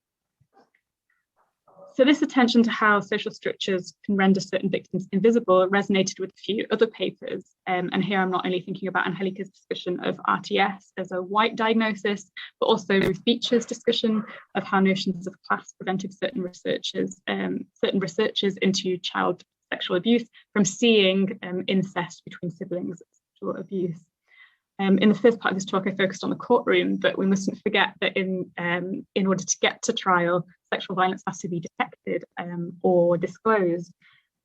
So this attention to how social structures can render certain victims invisible resonated with a few other papers. And here I'm not only thinking about Angelica's discussion of RTS as a white diagnosis, but also Ruth Beecher's discussion of how notions of class prevented certain researchers into child sexual abuse from seeing incest between siblings as sexual abuse. In the first part of this talk, I focused on the courtroom, but we mustn't forget that in order to get to trial, sexual violence has to be detected or disclosed.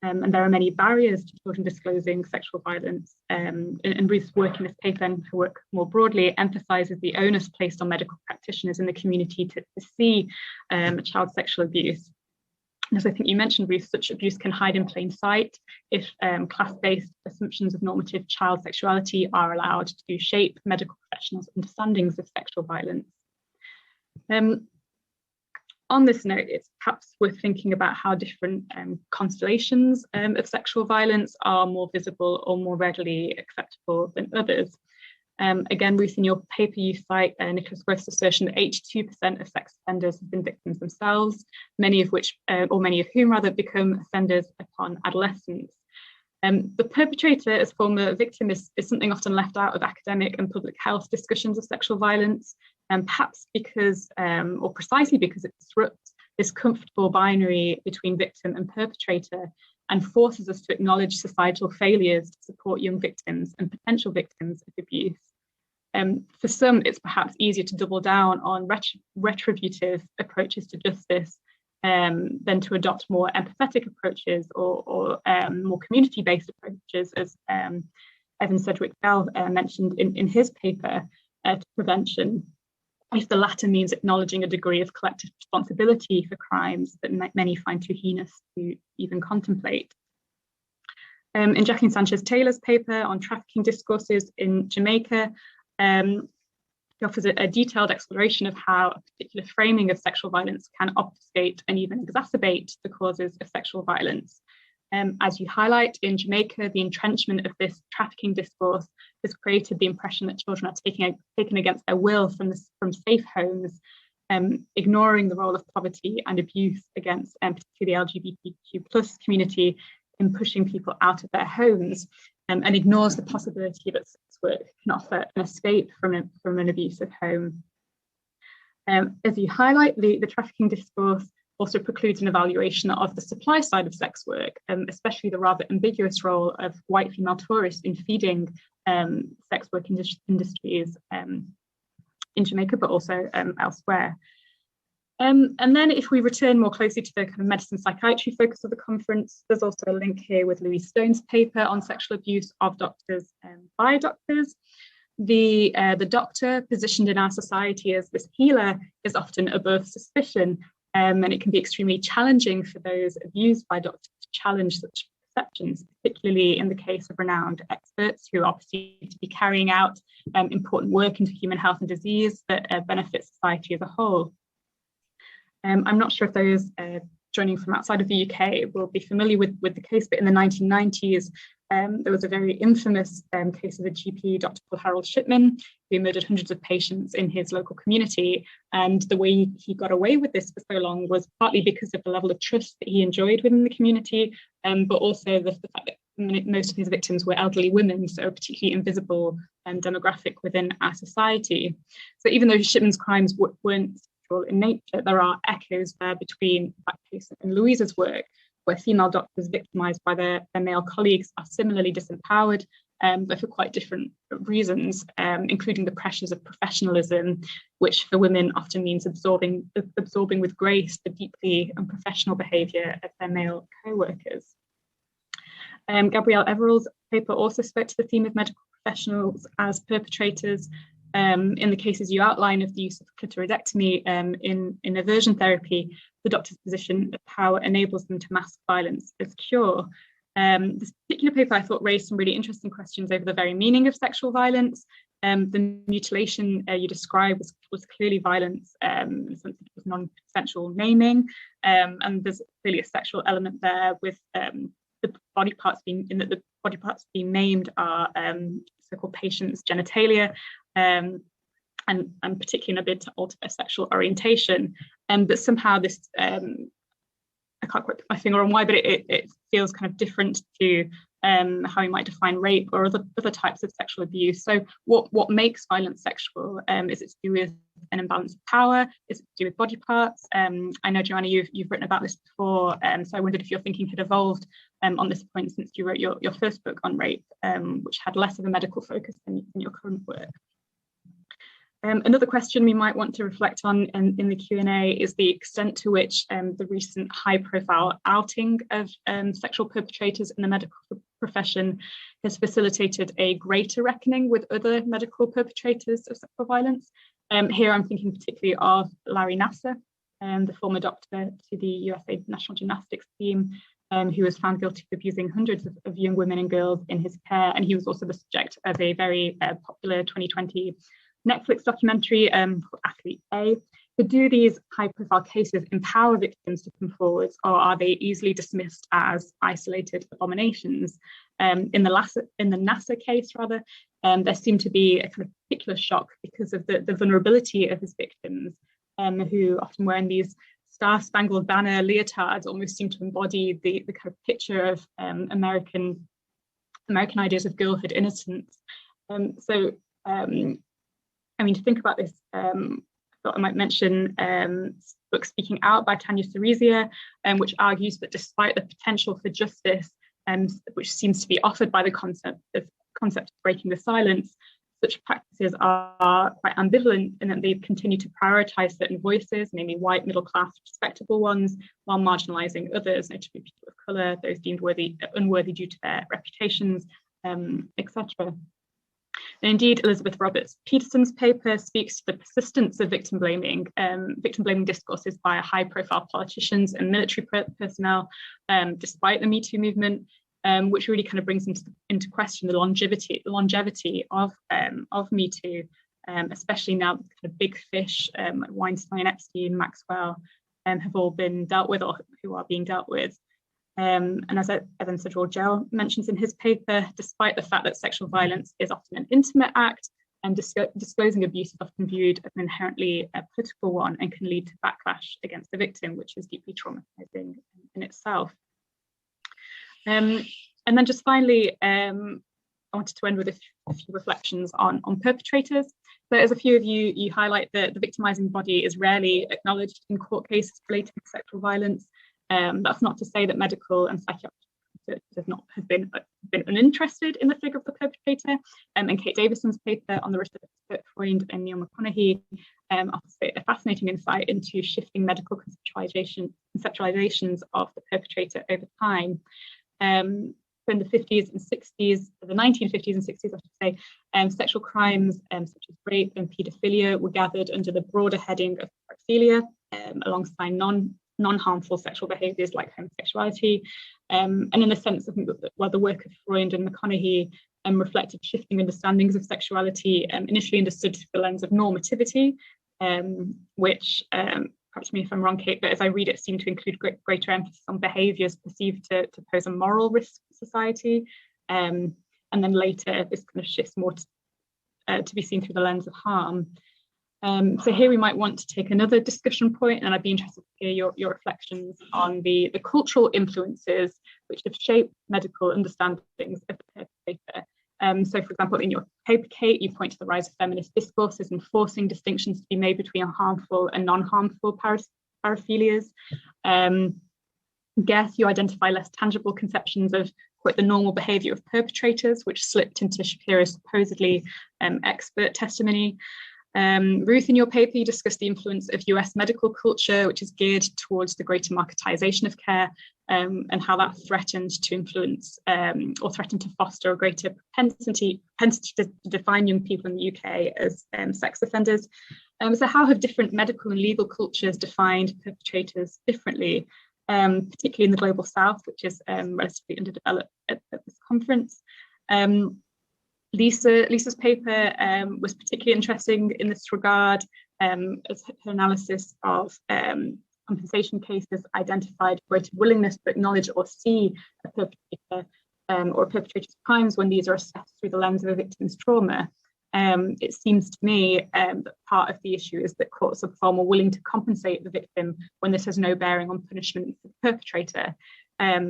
And there are many barriers to children disclosing sexual violence. And Ruth's work in this paper and her work more broadly emphasises the onus placed on medical practitioners in the community to see child sexual abuse. As I think you mentioned, Ruth, such abuse can hide in plain sight if class-based assumptions of normative child sexuality are allowed to shape medical professionals' understandings of sexual violence. On this note, it's perhaps worth thinking about how different constellations of sexual violence are more visible or more readily acceptable than others. Again, Ruth, in your paper, you cite Nicholas Groth's assertion that 82% of sex offenders have been victims themselves, many of whom rather become offenders upon adolescence. The perpetrator as former victim is something often left out of academic and public health discussions of sexual violence, and perhaps because, or precisely because it disrupts this comfortable binary between victim and perpetrator and forces us to acknowledge societal failures to support young victims and potential victims of abuse. For some, it's perhaps easier to double down on retributive approaches to justice than to adopt more empathetic approaches or more community-based approaches, as Evan Sedgwick Bell mentioned in his paper, to prevention, if the latter means acknowledging a degree of collective responsibility for crimes that many find too heinous to even contemplate. In Jacqueline Sanchez-Taylor's paper on trafficking discourses in Jamaica, he offers a detailed exploration of how a particular framing of sexual violence can obfuscate and even exacerbate the causes of sexual violence. As you highlight, in Jamaica, the entrenchment of this trafficking discourse has created the impression that children are taken against their will from safe homes, ignoring the role of poverty and abuse against particularly the LGBTQ+ community in pushing people out of their homes, and ignores the possibility that sex work can offer an escape from an abusive home. As you highlight, the trafficking discourse also precludes an evaluation of the supply side of sex work, especially the rather ambiguous role of white female tourists in feeding sex work industries in Jamaica, but also elsewhere. And then if we return more closely to the kind of medicine psychiatry focus of the conference, there's also a link here with Louise Stone's paper on sexual abuse of doctors by doctors. The doctor positioned in our society as this healer is often above suspicion, and it can be extremely challenging for those abused by doctors to challenge such perceptions, particularly in the case of renowned experts who are perceived to be carrying out important work into human health and disease that benefits society as a whole. I'm not sure if those joining from outside of the UK will be familiar with the case, but in the 1990s, there was a very infamous case of a GP, Dr. Paul Harold Shipman, who murdered hundreds of patients in his local community. And the way he got away with this for so long was partly because of the level of trust that he enjoyed within the community, but also the fact that most of his victims were elderly women, so a particularly invisible demographic within our society. So even though Shipman's crimes weren't in nature, there are echoes there between that case and Louisa's work, where female doctors victimised by their male colleagues are similarly disempowered, but for quite different reasons, including the pressures of professionalism, which for women often means absorbing with grace the deeply unprofessional behaviour of their male co-workers. Gabrielle Everall's paper also spoke to the theme of medical professionals as perpetrators. In the cases you outline of the use of clitoridectomy in aversion therapy, the doctor's position of power enables them to mask violence as cure. This particular paper I thought raised some really interesting questions over the very meaning of sexual violence. The mutilation you described was clearly violence, in the sense that it was non-consensual naming, and there's clearly a sexual element there with the body parts being named are so-called patient's genitalia, and particularly in a bid to alter their sexual orientation. But somehow this, I can't quite put my finger on why, but it feels kind of different to how we might define rape or other types of sexual abuse. So what makes violence sexual? Is it to do with an imbalance of power? Is it to do with body parts? I know, Joanna, you've written about this before, so I wondered if your thinking had evolved on this point since you wrote your first book on rape, which had less of a medical focus than your current work. Another question we might want to reflect on in the Q&A is the extent to which the recent high-profile outing of sexual perpetrators in the medical profession has facilitated a greater reckoning with other medical perpetrators of sexual violence. Here I'm thinking particularly of Larry Nassar, the former doctor to the USA National Gymnastics team, who was found guilty of abusing hundreds of young women and girls in his care. And he was also the subject of a very popular 2020 Netflix documentary called Athlete A. So do these high-profile cases empower victims to come forward, or are they easily dismissed as isolated abominations? In the Nassar case, rather, there seemed to be a kind of particular shock because of the vulnerability of his victims, who often wearing these star-spangled banner leotards almost seem to embody the kind of picture of American ideas of girlhood innocence. I mean, to think about this, I thought I might mention book Speaking Out by Tanya Cerizia, which argues that despite the potential for justice, which seems to be offered by the concept of breaking the silence, such practices are quite ambivalent in that they continue to prioritise certain voices, namely white, middle class, respectable ones, while marginalising others, notably people of colour, those deemed unworthy due to their reputations, etc. And indeed, Elizabeth Roberts-Peterson's paper speaks to the persistence of victim blaming discourses by high-profile politicians and military personnel, despite the Me Too movement, which really kind of brings into question the longevity of Me Too, especially now that kind of big fish like Weinstein, Epstein, Maxwell have all been dealt with, or who are being dealt with. And as Evan Sedgwill-Gell mentions in his paper, despite the fact that sexual violence is often an intimate act, and disclosing abuse is often viewed as an inherently political one and can lead to backlash against the victim, which is deeply traumatizing in itself. And then just finally, I wanted to end with a few reflections on perpetrators. So as a few of you highlight, the victimizing body is rarely acknowledged in court cases related to sexual violence. That's not to say that medical and psychiatric researchers have been uninterested in the figure of the perpetrator. And Kate Davison's paper on the research of Freund and Neil McConaughey offers a fascinating insight into shifting medical conceptualizations of the perpetrator over time. So in the 50s and 60s, the 1950s and 60s, I should say, sexual crimes such as rape and paedophilia were gathered under the broader heading of paraphilia, alongside non-harmful sexual behaviours like homosexuality. And in a sense, I think that the work of Freud and McConaughey reflected shifting understandings of sexuality, initially understood through the lens of normativity, which, correct me if I'm wrong, Kate, but as I read it, seemed to include greater emphasis on behaviours perceived to pose a moral risk to society. And then later, this kind of shifts more to be seen through the lens of harm. So here we might want to take another discussion point, and I'd be interested to hear your reflections on the cultural influences which have shaped medical understandings of the perpetrator. So, for example, in your paper, Kate, you point to the rise of feminist discourses enforcing distinctions to be made between harmful and non-harmful paraphilias. Guess you identify less tangible conceptions of quite the normal behaviour of perpetrators, which slipped into Shapiro's supposedly expert testimony. Ruth, in your paper, you discussed the influence of US medical culture, which is geared towards the greater marketization of care, and how that threatened to influence or threatened to foster a greater propensity to define young people in the UK as sex offenders. So how have different medical and legal cultures defined perpetrators differently, particularly in the global South, which is relatively underdeveloped at this conference? Lisa's paper was particularly interesting in this regard, as her analysis of compensation cases identified greater willingness to acknowledge or see a perpetrator or a perpetrator's crimes when these are assessed through the lens of a victim's trauma. It seems to me that part of the issue is that courts are far more willing to compensate the victim when this has no bearing on punishment for the perpetrator,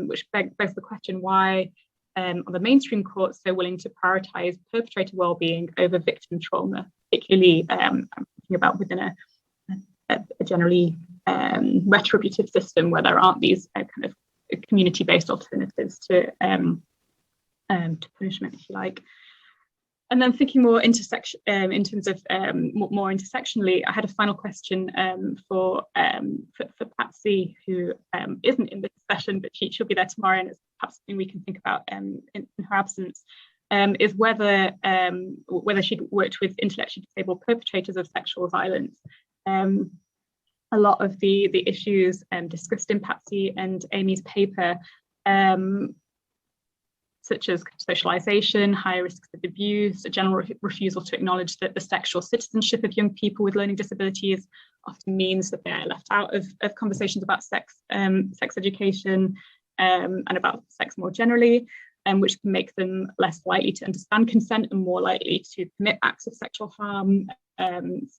which begs the question why are the mainstream courts so willing to prioritise perpetrator well-being over victim trauma, particularly I'm thinking about within a generally retributive system where there aren't these kind of community-based alternatives to punishment, if you like. And then thinking more in terms of more intersectionally, I had a final question for Patsy, who isn't in this session, but she'll be there tomorrow, and it's perhaps something we can think about in her absence, is whether she'd worked with intellectually disabled perpetrators of sexual violence. A lot of the issues discussed in Patsy and Amy's paper, such as socialization, higher risks of abuse, a general refusal to acknowledge that the sexual citizenship of young people with learning disabilities often means that they're left out of conversations about sex education and about sex more generally, which can make them less likely to understand consent and more likely to commit acts of sexual harm. So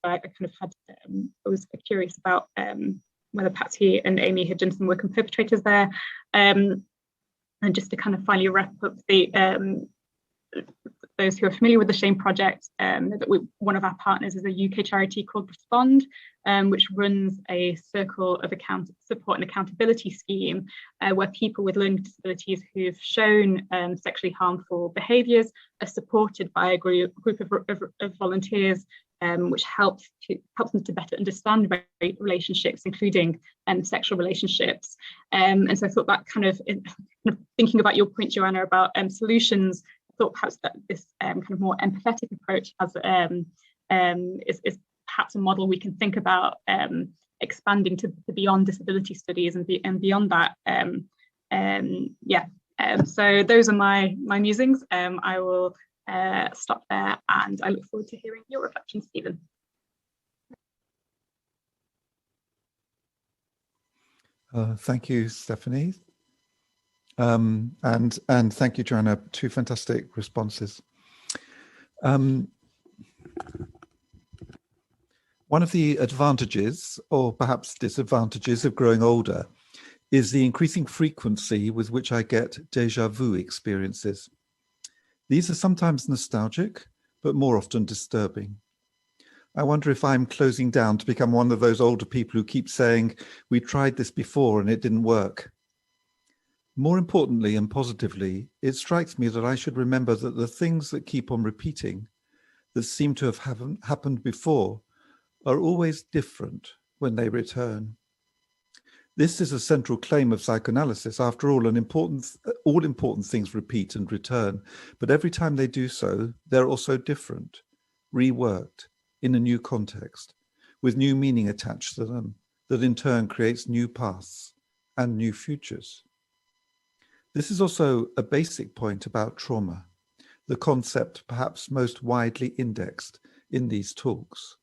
I kind of had, I was curious about whether Patsy and Amy had done some work on perpetrators there. And just to kind of finally wrap up those who are familiar with the Shame Project, that one of our partners is a UK charity called Respond, which runs a circle of support and accountability scheme where people with learning disabilities who've shown sexually harmful behaviours are supported by a group of volunteers, which helps them to better understand relationships, including sexual relationships. And so I thought that kind of thinking about your point, Joanna, about solutions, I thought perhaps that this kind of more empathetic approach is perhaps a model we can think about expanding to beyond disability studies and beyond that. So those are my musings. I will stop there, and I look forward to hearing your reflections, Stephen. Thank you, Stephanie. And thank you, Joanna. Two fantastic responses. One of the advantages, or perhaps disadvantages, of growing older is the increasing frequency with which I get déjà vu experiences. These are sometimes nostalgic, but more often disturbing. I wonder if I'm closing down to become one of those older people who keep saying, we tried this before and it didn't work. More importantly and positively, it strikes me that I should remember that the things that keep on repeating, that seem to have happened before, are always different when they return. This is a central claim of psychoanalysis. After all, all important things repeat and return, but every time they do so, they're also different, reworked in a new context, with new meaning attached to them that in turn creates new paths and new futures. This is also a basic point about trauma, the concept perhaps most widely indexed in these talks.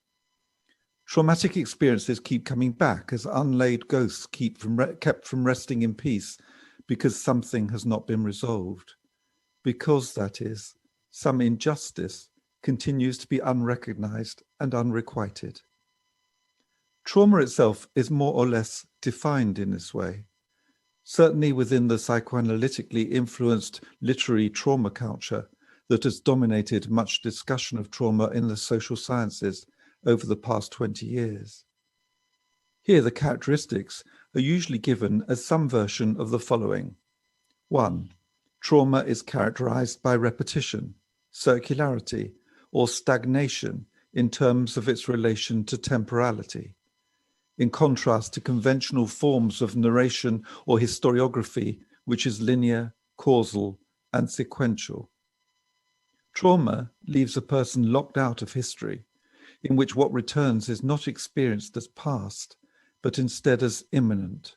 Traumatic experiences keep coming back as unlaid ghosts kept from resting in peace because something has not been resolved, because, that is, some injustice continues to be unrecognized and unrequited. Trauma itself is more or less defined in this way, certainly within the psychoanalytically influenced literary trauma culture that has dominated much discussion of trauma in the social sciences over the past 20 years. Here, the characteristics are usually given as some version of the following. 1. Trauma is characterized by repetition, circularity, or stagnation in terms of its relation to temporality, in contrast to conventional forms of narration or historiography, which is linear, causal, and sequential. Trauma leaves a person locked out of history, in which what returns is not experienced as past, but instead as imminent,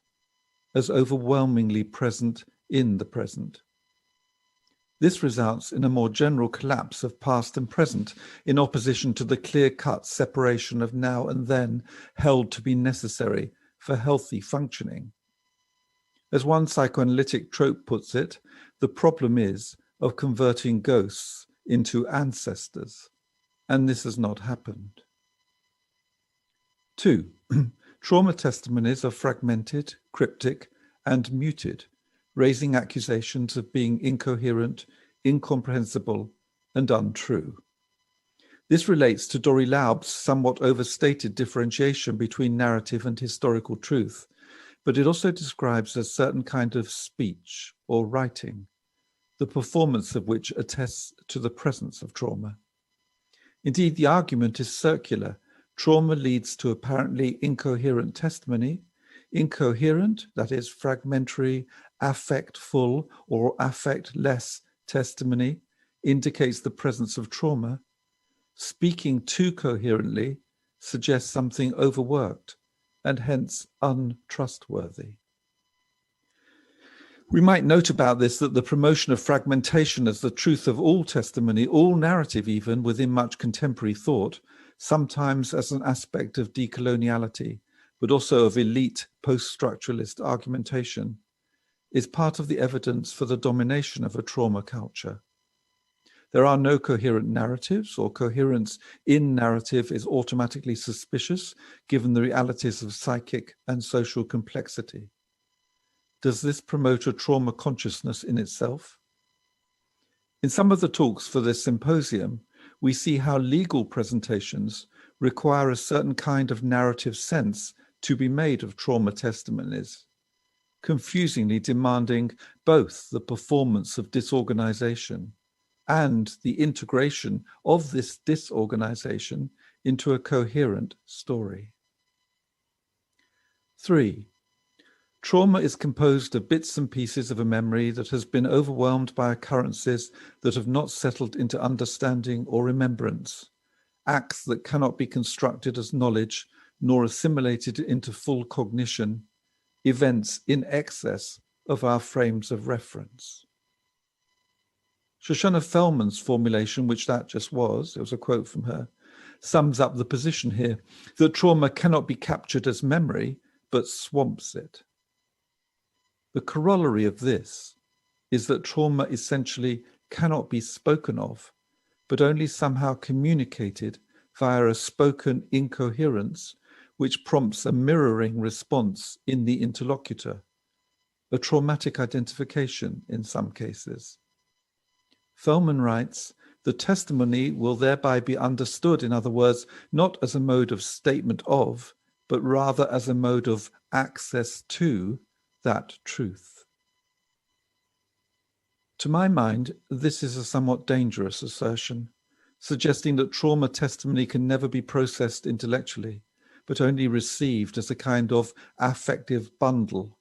as overwhelmingly present in the present. This results in a more general collapse of past and present in opposition to the clear-cut separation of now and then held to be necessary for healthy functioning. As one psychoanalytic trope puts it, the problem is of converting ghosts into ancestors, and this has not happened. 2. Trauma testimonies are fragmented, cryptic, and muted, raising accusations of being incoherent, incomprehensible, and untrue. This relates to Dory Laub's somewhat overstated differentiation between narrative and historical truth, but it also describes a certain kind of speech or writing, the performance of which attests to the presence of trauma. Indeed, the argument is circular. Trauma leads to apparently incoherent testimony. Incoherent, that is fragmentary, affect-full or affect-less testimony, indicates the presence of trauma. Speaking too coherently suggests something overworked and hence untrustworthy. We might note about this that the promotion of fragmentation as the truth of all testimony, all narrative even within much contemporary thought, sometimes as an aspect of decoloniality, but also of elite post-structuralist argumentation, is part of the evidence for the domination of a trauma culture. There are no coherent narratives, or coherence in narrative is automatically suspicious given the realities of psychic and social complexity. Does this promote a trauma consciousness in itself? In some of the talks for this symposium, we see how legal presentations require a certain kind of narrative sense to be made of trauma testimonies, confusingly demanding both the performance of disorganization and the integration of this disorganization into a coherent story. 3. Trauma is composed of bits and pieces of a memory that has been overwhelmed by occurrences that have not settled into understanding or remembrance, acts that cannot be constructed as knowledge nor assimilated into full cognition, events in excess of our frames of reference. Shoshana Fellman's formulation, which that just was, it was a quote from her, sums up the position here, that trauma cannot be captured as memory, but swamps it. The corollary of this is that trauma essentially cannot be spoken of, but only somehow communicated via a spoken incoherence, which prompts a mirroring response in the interlocutor, a traumatic identification in some cases. Fellman writes, the testimony will thereby be understood, in other words, not as a mode of statement of, but rather as a mode of access to that truth. To my mind, this is a somewhat dangerous assertion, suggesting that trauma testimony can never be processed intellectually, but only received as a kind of affective bundle.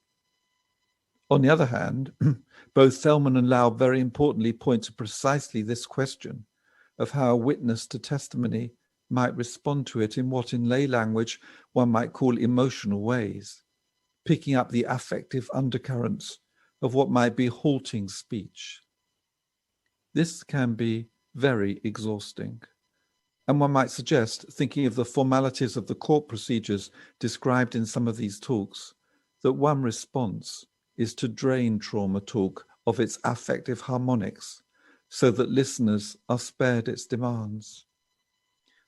On the other hand, both Fellman and Laub very importantly point to precisely this question of how a witness to testimony might respond to it in what in lay language one might call emotional ways, picking up the affective undercurrents of what might be halting speech. This can be very exhausting. And one might suggest, thinking of the formalities of the court procedures described in some of these talks, that one response is to drain trauma talk of its affective harmonics so that listeners are spared its demands.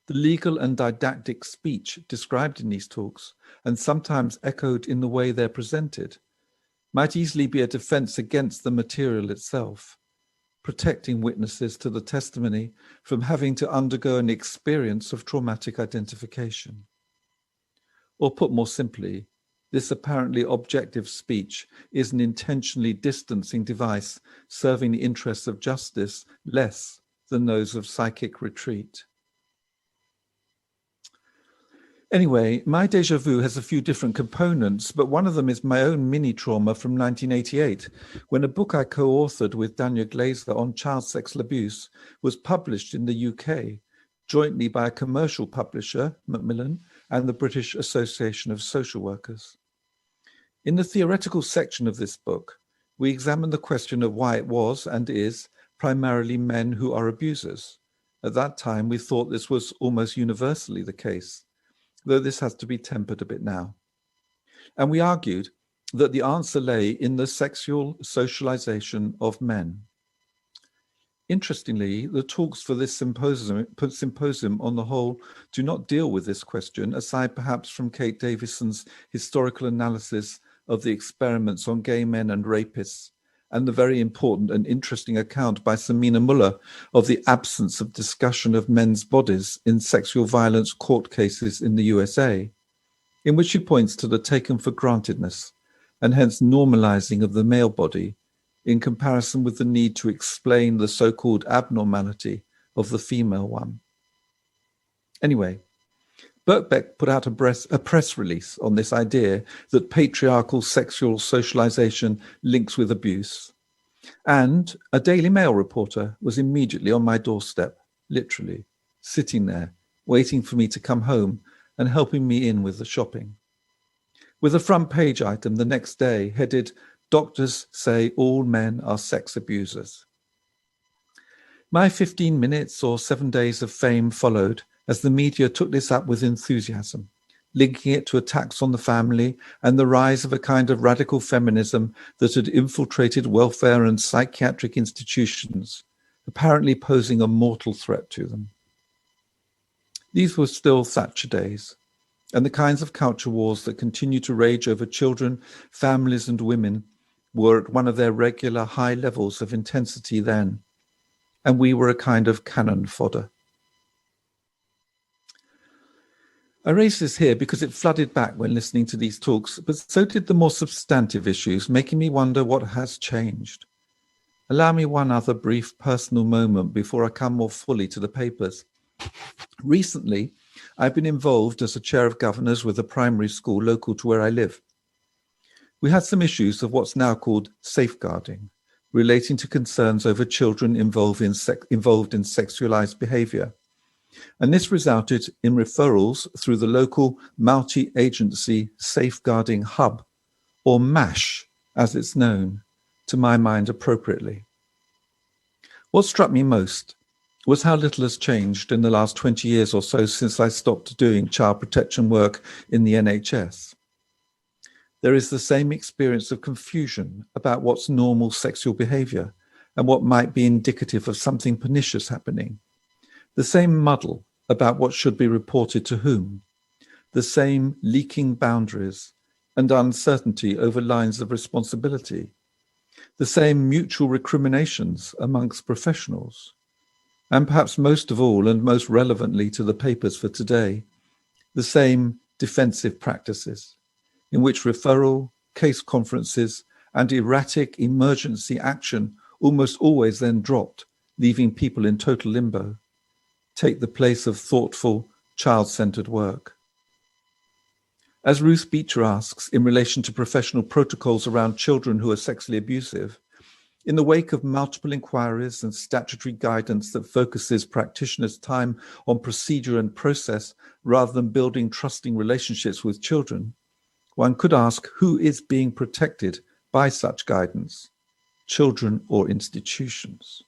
The legal and didactic speech described in these talks, and sometimes echoed in the way they're presented, might easily be a defense against the material itself, protecting witnesses to the testimony from having to undergo an experience of traumatic identification. Or put more simply, this apparently objective speech is an intentionally distancing device serving the interests of justice less than those of psychic retreat. Anyway, my déjà vu has a few different components, but one of them is my own mini trauma from 1988, when a book I co-authored with Dania Glazer on child sexual abuse was published in the UK, jointly by a commercial publisher, Macmillan, and the British Association of Social Workers. In the theoretical section of this book, we examine the question of why it was and is primarily men who are abusers. At that time, we thought this was almost universally the case, though this has to be tempered a bit now. And we argued that the answer lay in the sexual socialization of men. Interestingly, the talks for this symposium on the whole do not deal with this question, aside perhaps from Kate Davison's historical analysis of the experiments on gay men and rapists, and the very important and interesting account by Samina Muller of the absence of discussion of men's bodies in sexual violence court cases in the USA, in which she points to the taken for grantedness and hence normalizing of the male body in comparison with the need to explain the so-called abnormality of the female one. Anyway, Birkbeck put out a press release on this idea that patriarchal sexual socialization links with abuse. And a Daily Mail reporter was immediately on my doorstep, literally, sitting there, waiting for me to come home and helping me in with the shopping. With a front page item the next day headed, "Doctors say all men are sex abusers." My 15 minutes or 7 days of fame followed as the media took this up with enthusiasm, linking it to attacks on the family and the rise of a kind of radical feminism that had infiltrated welfare and psychiatric institutions, apparently posing a mortal threat to them. These were still Thatcher days, and the kinds of culture wars that continue to rage over children, families, and women were at one of their regular high levels of intensity then, and we were a kind of cannon fodder. I raise this here because it flooded back when listening to these talks, but so did the more substantive issues, making me wonder what has changed. Allow me one other brief personal moment before I come more fully to the papers. Recently, I've been involved as a chair of governors with a primary school local to where I live. We had some issues of what's now called safeguarding, relating to concerns over children involved in sexualized behavior. And this resulted in referrals through the local multi-agency safeguarding hub, or MASH as it's known, to my mind appropriately. What struck me most was how little has changed in the last 20 years or so since I stopped doing child protection work in the NHS. There is the same experience of confusion about what's normal sexual behavior and what might be indicative of something pernicious happening. The same muddle about what should be reported to whom, the same leaking boundaries and uncertainty over lines of responsibility, the same mutual recriminations amongst professionals, and perhaps most of all and most relevantly to the papers for today, the same defensive practices in which referral, case conferences, and erratic emergency action almost always then dropped, leaving people in total limbo, take the place of thoughtful, child-centered work. As Ruth Beecher asks in relation to professional protocols around children who are sexually abusive, In the wake of multiple inquiries and statutory guidance that focuses practitioners' time on procedure and process rather than building trusting relationships with children, one could ask who is being protected by such guidance, children or institutions?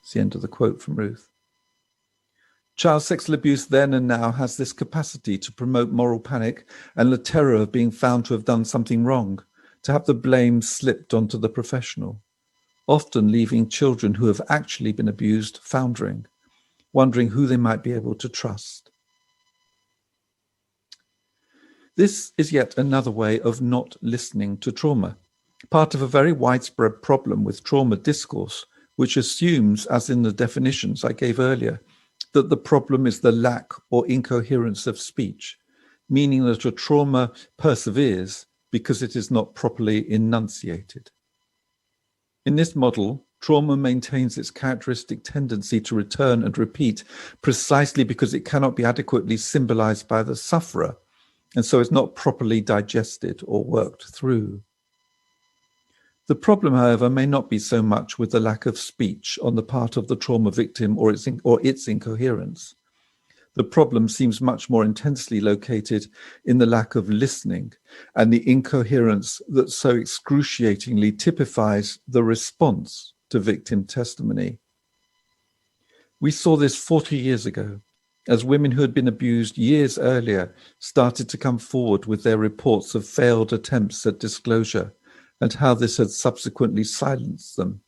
It's the end of the quote from Ruth. Child sexual abuse then and now has this capacity to promote moral panic and the terror of being found to have done something wrong, to have the blame slipped onto the professional, often leaving children who have actually been abused foundering, wondering who they might be able to trust. This is yet another way of not listening to trauma, part of a very widespread problem with trauma discourse, which assumes, as in the definitions I gave earlier, that the problem is the lack or incoherence of speech, meaning that a trauma perseveres because it is not properly enunciated. In this model, trauma maintains its characteristic tendency to return and repeat precisely because it cannot be adequately symbolized by the sufferer, and so is not properly digested or worked through. The problem, however, may not be so much with the lack of speech on the part of the trauma victim or its incoherence. The problem seems much more intensely located in the lack of listening and the incoherence that so excruciatingly typifies the response to victim testimony. We saw this 40 years ago, as women who had been abused years earlier started to come forward with their reports of failed attempts at disclosure and how this had subsequently silenced them.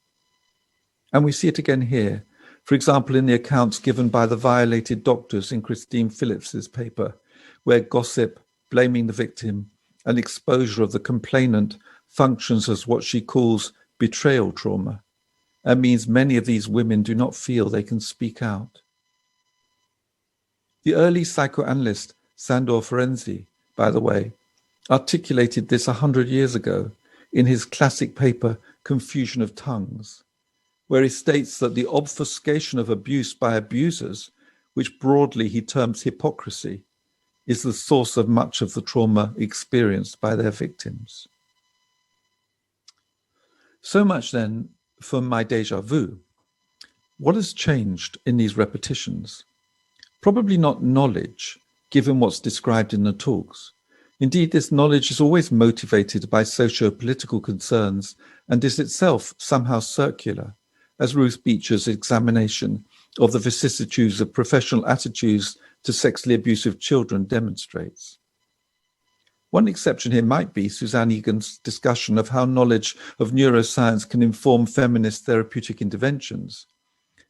And we see it again here, for example, in the accounts given by the violated doctors in Christine Phillips's paper, where gossip, blaming the victim, and exposure of the complainant functions as what she calls betrayal trauma, and means many of these women do not feel they can speak out. The early psychoanalyst Sandor Ferenczi, by the way, articulated this 100 years ago in his classic paper, Confusion of Tongues, where he states that the obfuscation of abuse by abusers, which broadly he terms hypocrisy, is the source of much of the trauma experienced by their victims. So much then for my déjà vu. What has changed in these repetitions? Probably not knowledge, given what's described in the talks. Indeed, this knowledge is always motivated by socio-political concerns and is itself somehow circular, as Ruth Beecher's examination of the vicissitudes of professional attitudes to sexually abusive children demonstrates. One exception here might be Suzanne Egan's discussion of how knowledge of neuroscience can inform feminist therapeutic interventions.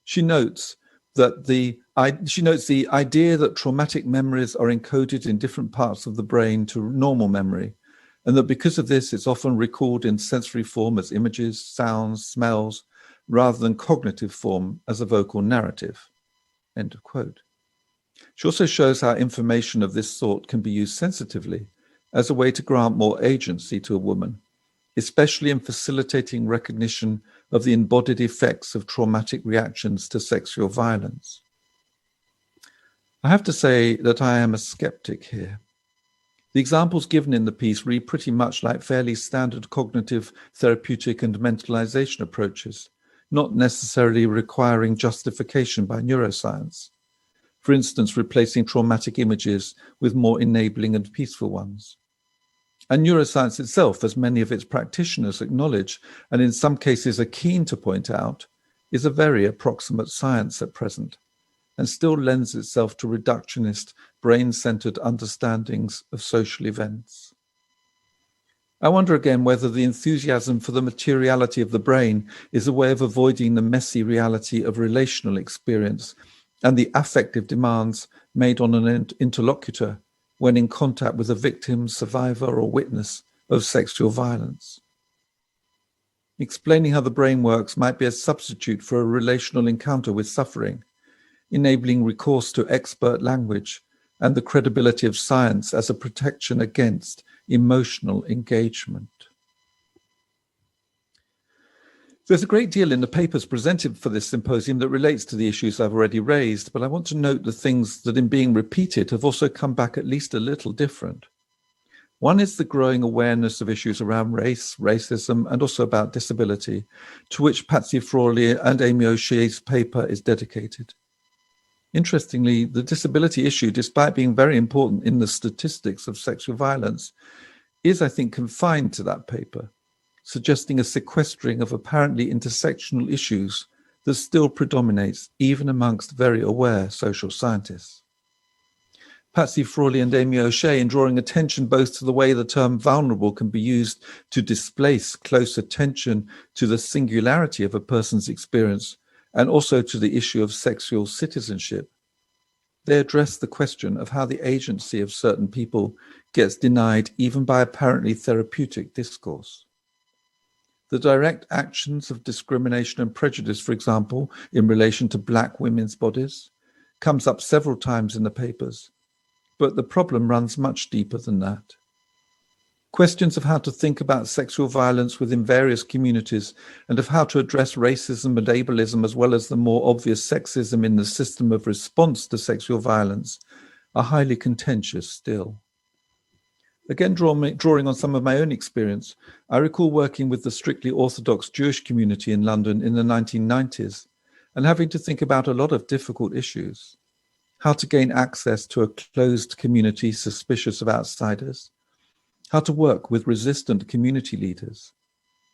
She notes the idea that traumatic memories are encoded in different parts of the brain to normal memory, and that because of this, it's often recalled in sensory form as images, sounds, smells, rather than cognitive form as a vocal narrative. End of quote. She also shows how information of this sort can be used sensitively as a way to grant more agency to a woman, especially in facilitating recognition of the embodied effects of traumatic reactions to sexual violence. I have to say that I am a skeptic here. The examples given in the piece read pretty much like fairly standard cognitive, therapeutic, and mentalization approaches, not necessarily requiring justification by neuroscience. For instance, replacing traumatic images with more enabling and peaceful ones. And neuroscience itself, as many of its practitioners acknowledge, and in some cases are keen to point out, is a very approximate science at present, and still lends itself to reductionist, brain-centered understandings of social events. I wonder again whether the enthusiasm for the materiality of the brain is a way of avoiding the messy reality of relational experience and the affective demands made on an interlocutor when in contact with a victim, survivor, or witness of sexual violence. Explaining how the brain works might be a substitute for a relational encounter with suffering, enabling recourse to expert language and the credibility of science as a protection against emotional engagement. There's a great deal in the papers presented for this symposium that relates to the issues I've already raised, but I want to note the things that in being repeated have also come back at least a little different. One is the growing awareness of issues around race, racism, and also about disability, to which Patsy Frawley and Amy O'Shea's paper is dedicated. Interestingly, the disability issue, despite being very important in the statistics of sexual violence, is, I think, confined to that paper, suggesting a sequestering of apparently intersectional issues that still predominates even amongst very aware social scientists. Patsy Frawley and Amy O'Shea, in drawing attention both to the way the term vulnerable can be used to displace close attention to the singularity of a person's experience and also to the issue of sexual citizenship, they address the question of how the agency of certain people gets denied even by apparently therapeutic discourse. The direct actions of discrimination and prejudice, for example, in relation to Black women's bodies, comes up several times in the papers, but the problem runs much deeper than that. Questions of how to think about sexual violence within various communities and of how to address racism and ableism, as well as the more obvious sexism in the system of response to sexual violence, are highly contentious still. Again, drawing on some of my own experience, I recall working with the strictly Orthodox Jewish community in London in the 1990s and having to think about a lot of difficult issues. How to gain access to a closed community suspicious of outsiders, how to work with resistant community leaders,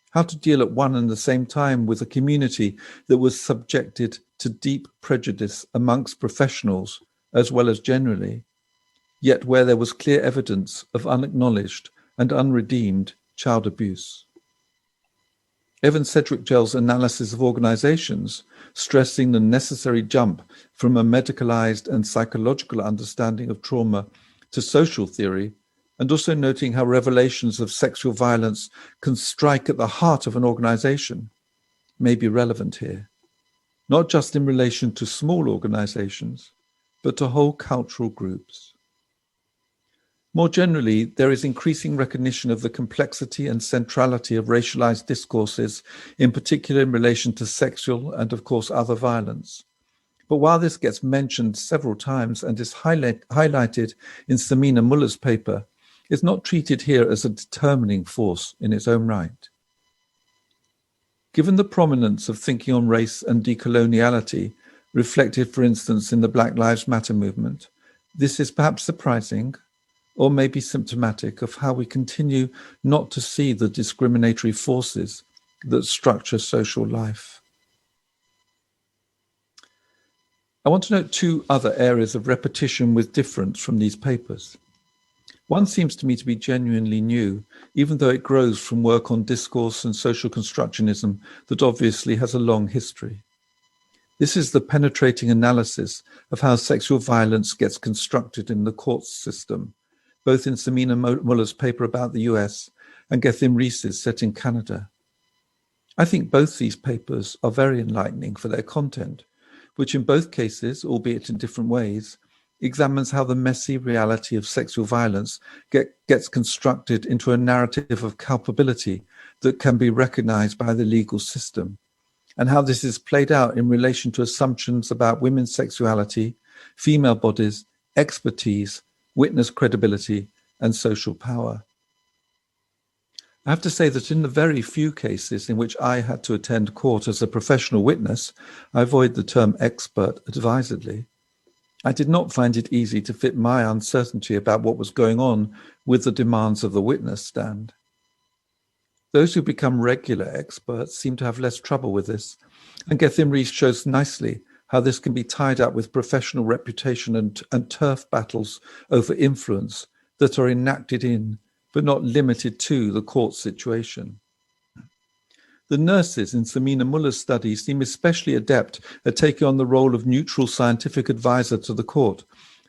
how to deal at one and the same time with a community that was subjected to deep prejudice amongst professionals as well as generally, yet where there was clear evidence of unacknowledged and unredeemed child abuse. Evan Sedgwick-Gell's analysis of organizations, stressing the necessary jump from a medicalized and psychological understanding of trauma to social theory, and also noting how revelations of sexual violence can strike at the heart of an organization, may be relevant here, not just in relation to small organizations, but to whole cultural groups. More generally, there is increasing recognition of the complexity and centrality of racialized discourses, in particular in relation to sexual and, of course, other violence. But while this gets mentioned several times and is highlighted in Samina Muller's paper, it's not treated here as a determining force in its own right. Given the prominence of thinking on race and decoloniality, reflected, for instance, in the Black Lives Matter movement, this is perhaps surprising, or maybe symptomatic of how we continue not to see the discriminatory forces that structure social life. I want to note two other areas of repetition with difference from these papers. One seems to me to be genuinely new, even though it grows from work on discourse and social constructionism that obviously has a long history. This is the penetrating analysis of how sexual violence gets constructed in the court system, both in Samina Muller's paper about the US and Gethin Rees's set in Canada. I think both these papers are very enlightening for their content, which in both cases, albeit in different ways, examines how the messy reality of sexual violence gets constructed into a narrative of culpability that can be recognized by the legal system, and how this is played out in relation to assumptions about women's sexuality, female bodies, expertise, witness credibility, and social power. I have to say that in the very few cases in which I had to attend court as a professional witness, I avoid the term expert advisedly. I did not find it easy to fit my uncertainty about what was going on with the demands of the witness stand. Those who become regular experts seem to have less trouble with this, and Gethin Rees shows nicely how this can be tied up with professional reputation and turf battles over influence that are enacted in, but not limited to, the court situation. The nurses in Samina Muller's study seem especially adept at taking on the role of neutral scientific advisor to the court.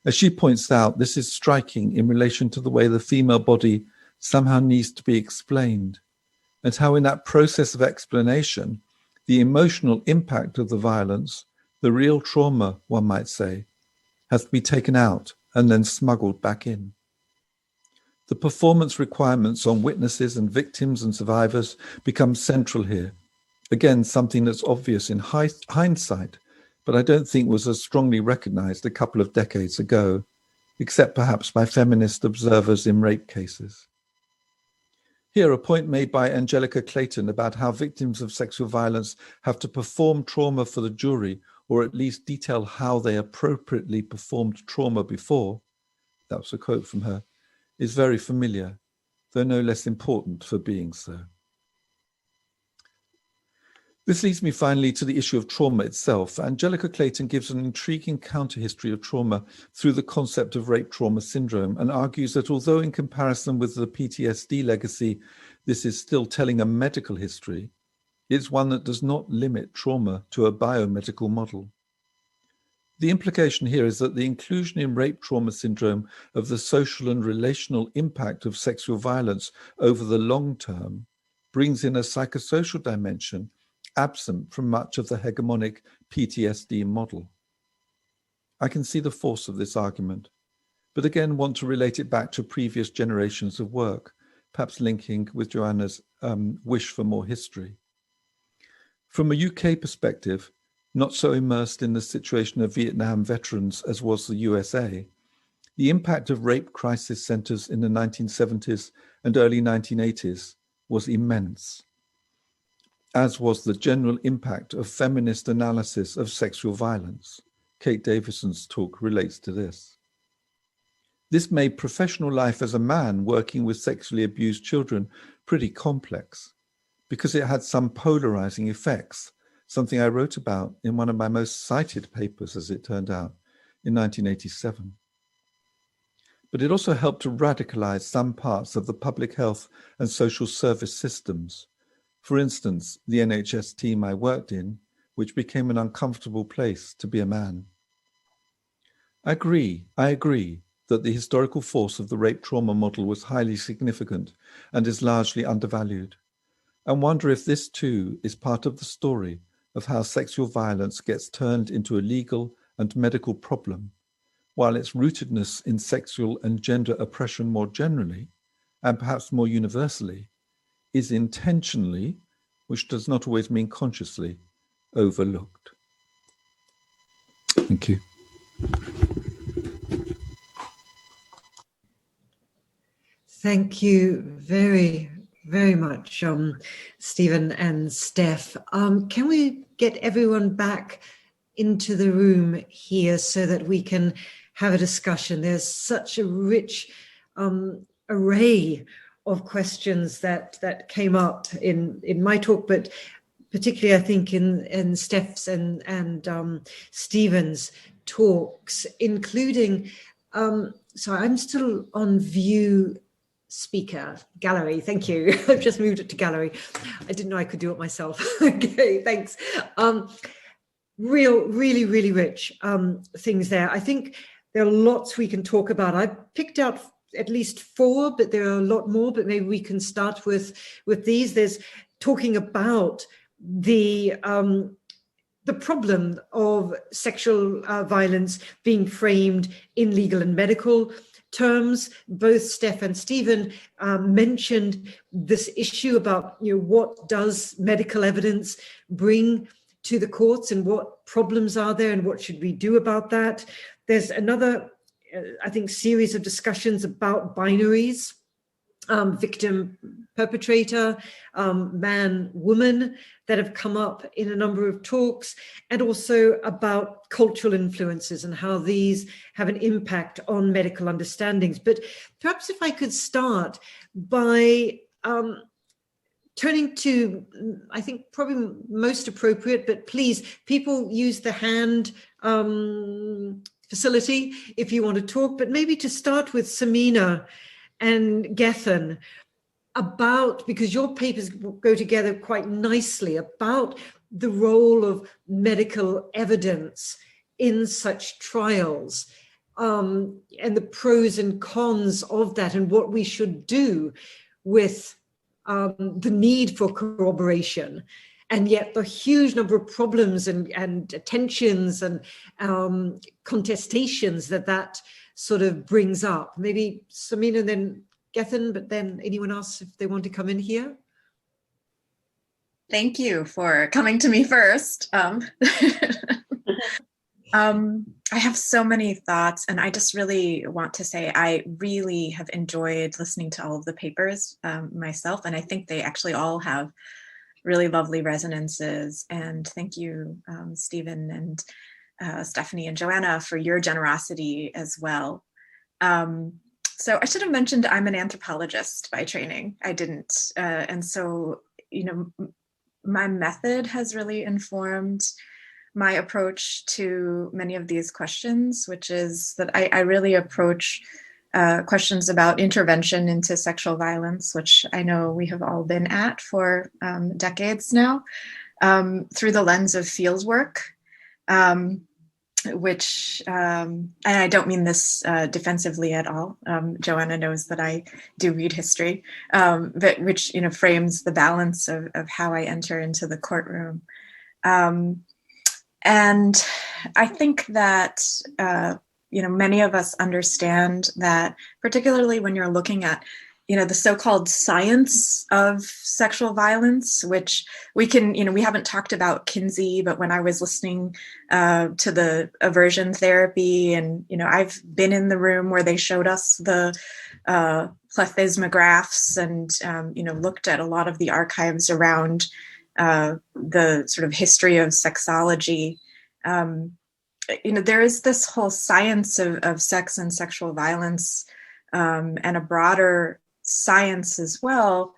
As she points out, this is striking in relation to the way the female body somehow needs to be explained, and how in that process of explanation, the emotional impact of the violence, the real trauma, one might say, has to be taken out and then smuggled back in. The performance requirements on witnesses and victims and survivors become central here. Again, something that's obvious in hindsight, but I don't think was as strongly recognized a couple of decades ago, except perhaps by feminist observers in rape cases. Here, a point made by Angelica Clayton about how victims of sexual violence have to perform trauma for the jury, or at least detail how they appropriately performed trauma before, that was a quote from her, is very familiar, though no less important for being so. This leads me finally to the issue of trauma itself. Angelica Clayton gives an intriguing counter-history of trauma through the concept of rape trauma syndrome and argues that although in comparison with the PTSD legacy, this is still telling a medical history, it's one that does not limit trauma to a biomedical model. The implication here is that the inclusion in rape trauma syndrome of the social and relational impact of sexual violence over the long term brings in a psychosocial dimension absent from much of the hegemonic PTSD model. I can see the force of this argument, but again want to relate it back to previous generations of work, perhaps linking with Joanna's wish for more history. From a UK perspective, not so immersed in the situation of Vietnam veterans as was the USA, the impact of rape crisis centres in the 1970s and early 1980s was immense, as was the general impact of feminist analysis of sexual violence. Kate Davison's talk relates to this. This made professional life as a man working with sexually abused children pretty complex because it had some polarizing effects, something I wrote about in one of my most cited papers, as it turned out, in 1987. But it also helped to radicalize some parts of the public health and social service systems. For instance, the NHS team I worked in, which became an uncomfortable place to be a man. I agree that the historical force of the rape trauma model was highly significant and is largely undervalued, and wonder if this too is part of the story of how sexual violence gets turned into a legal and medical problem, while its rootedness in sexual and gender oppression more generally, and perhaps more universally, is intentionally, which does not always mean consciously, overlooked. Thank you. Thank you very, very much, Stephen and Steph. Can we get everyone back into the room here so that we can have a discussion? There's such a rich array of questions that came up in my talk, but particularly I think in Steph's and Stephen's talks, including, so I'm still on view speaker gallery. Thank you. I've just moved it to gallery. I didn't know I could do it myself. Okay, thanks. Really, really rich things there. I think there are lots we can talk about. I picked out at least 4, but there are a lot more, but maybe we can start with these. There's talking about the problem of sexual violence being framed in legal and medical terms. Both Steph and Stephen mentioned this issue about, what does medical evidence bring to the courts and what problems are there and what should we do about that. There's another, I think, series of discussions about binaries, victim, perpetrator, man, woman, that have come up in a number of talks, and also about cultural influences and how these have an impact on medical understandings. But perhaps if I could start by turning to, I think probably most appropriate, but please, people use the hand facility if you want to talk, but maybe to start with Samina and Gethin about, because your papers go together quite nicely, about the role of medical evidence in such trials, and the pros and cons of that, and what we should do with the need for corroboration, and yet the huge number of problems and tensions and contestations that sort of brings up. Maybe Samina and then Gethin, but then anyone else if they want to come in here. Thank you for coming to me first. I have so many thoughts, and I just really want to say I really have enjoyed listening to all of the papers myself, and I think they actually all have really lovely resonances. And thank you, Stephen and Stephanie and Joanna, for your generosity as well. So I should have mentioned I'm an anthropologist by training. I didn't. And so, you know, my method has really informed my approach to many of these questions, which is that I really approach questions about intervention into sexual violence, which I know we have all been at for decades now, through the lens of field work, which, and I don't mean this defensively at all. Joanna knows that I do read history, but which, you know, frames the balance of how I enter into the courtroom. And I think that, you know, many of us understand that, particularly when you're looking at, you know, the so-called science of sexual violence, which we can, you know, we haven't talked about Kinsey, but when I was listening to the aversion therapy, and, you know, I've been in the room where they showed us the plethysmographs and, you know, looked at a lot of the archives around the sort of history of sexology. You know, there is this whole science of sex and sexual violence, and a broader science as well,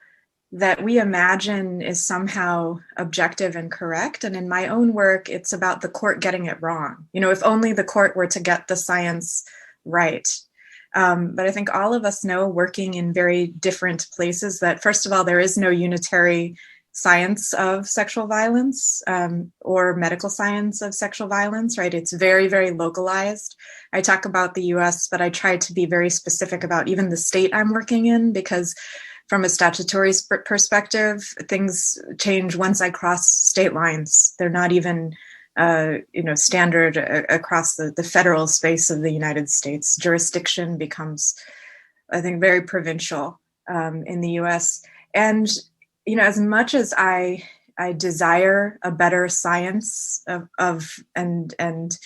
that we imagine is somehow objective and correct. And in my own work, it's about the court getting it wrong. You know, if only the court were to get the science right. But I think all of us know, working in very different places, that first of all, there is no unitary science of sexual violence, or medical science of sexual violence, right? It's very, very localized. I talk about the US, but I try to be very specific about even the state I'm working in, because from a statutory perspective, things change once I cross state lines. They're not even you know, standard across the federal space of the United States. Jurisdiction becomes, I think, very provincial in the US. And you know, as much as I desire a better science of and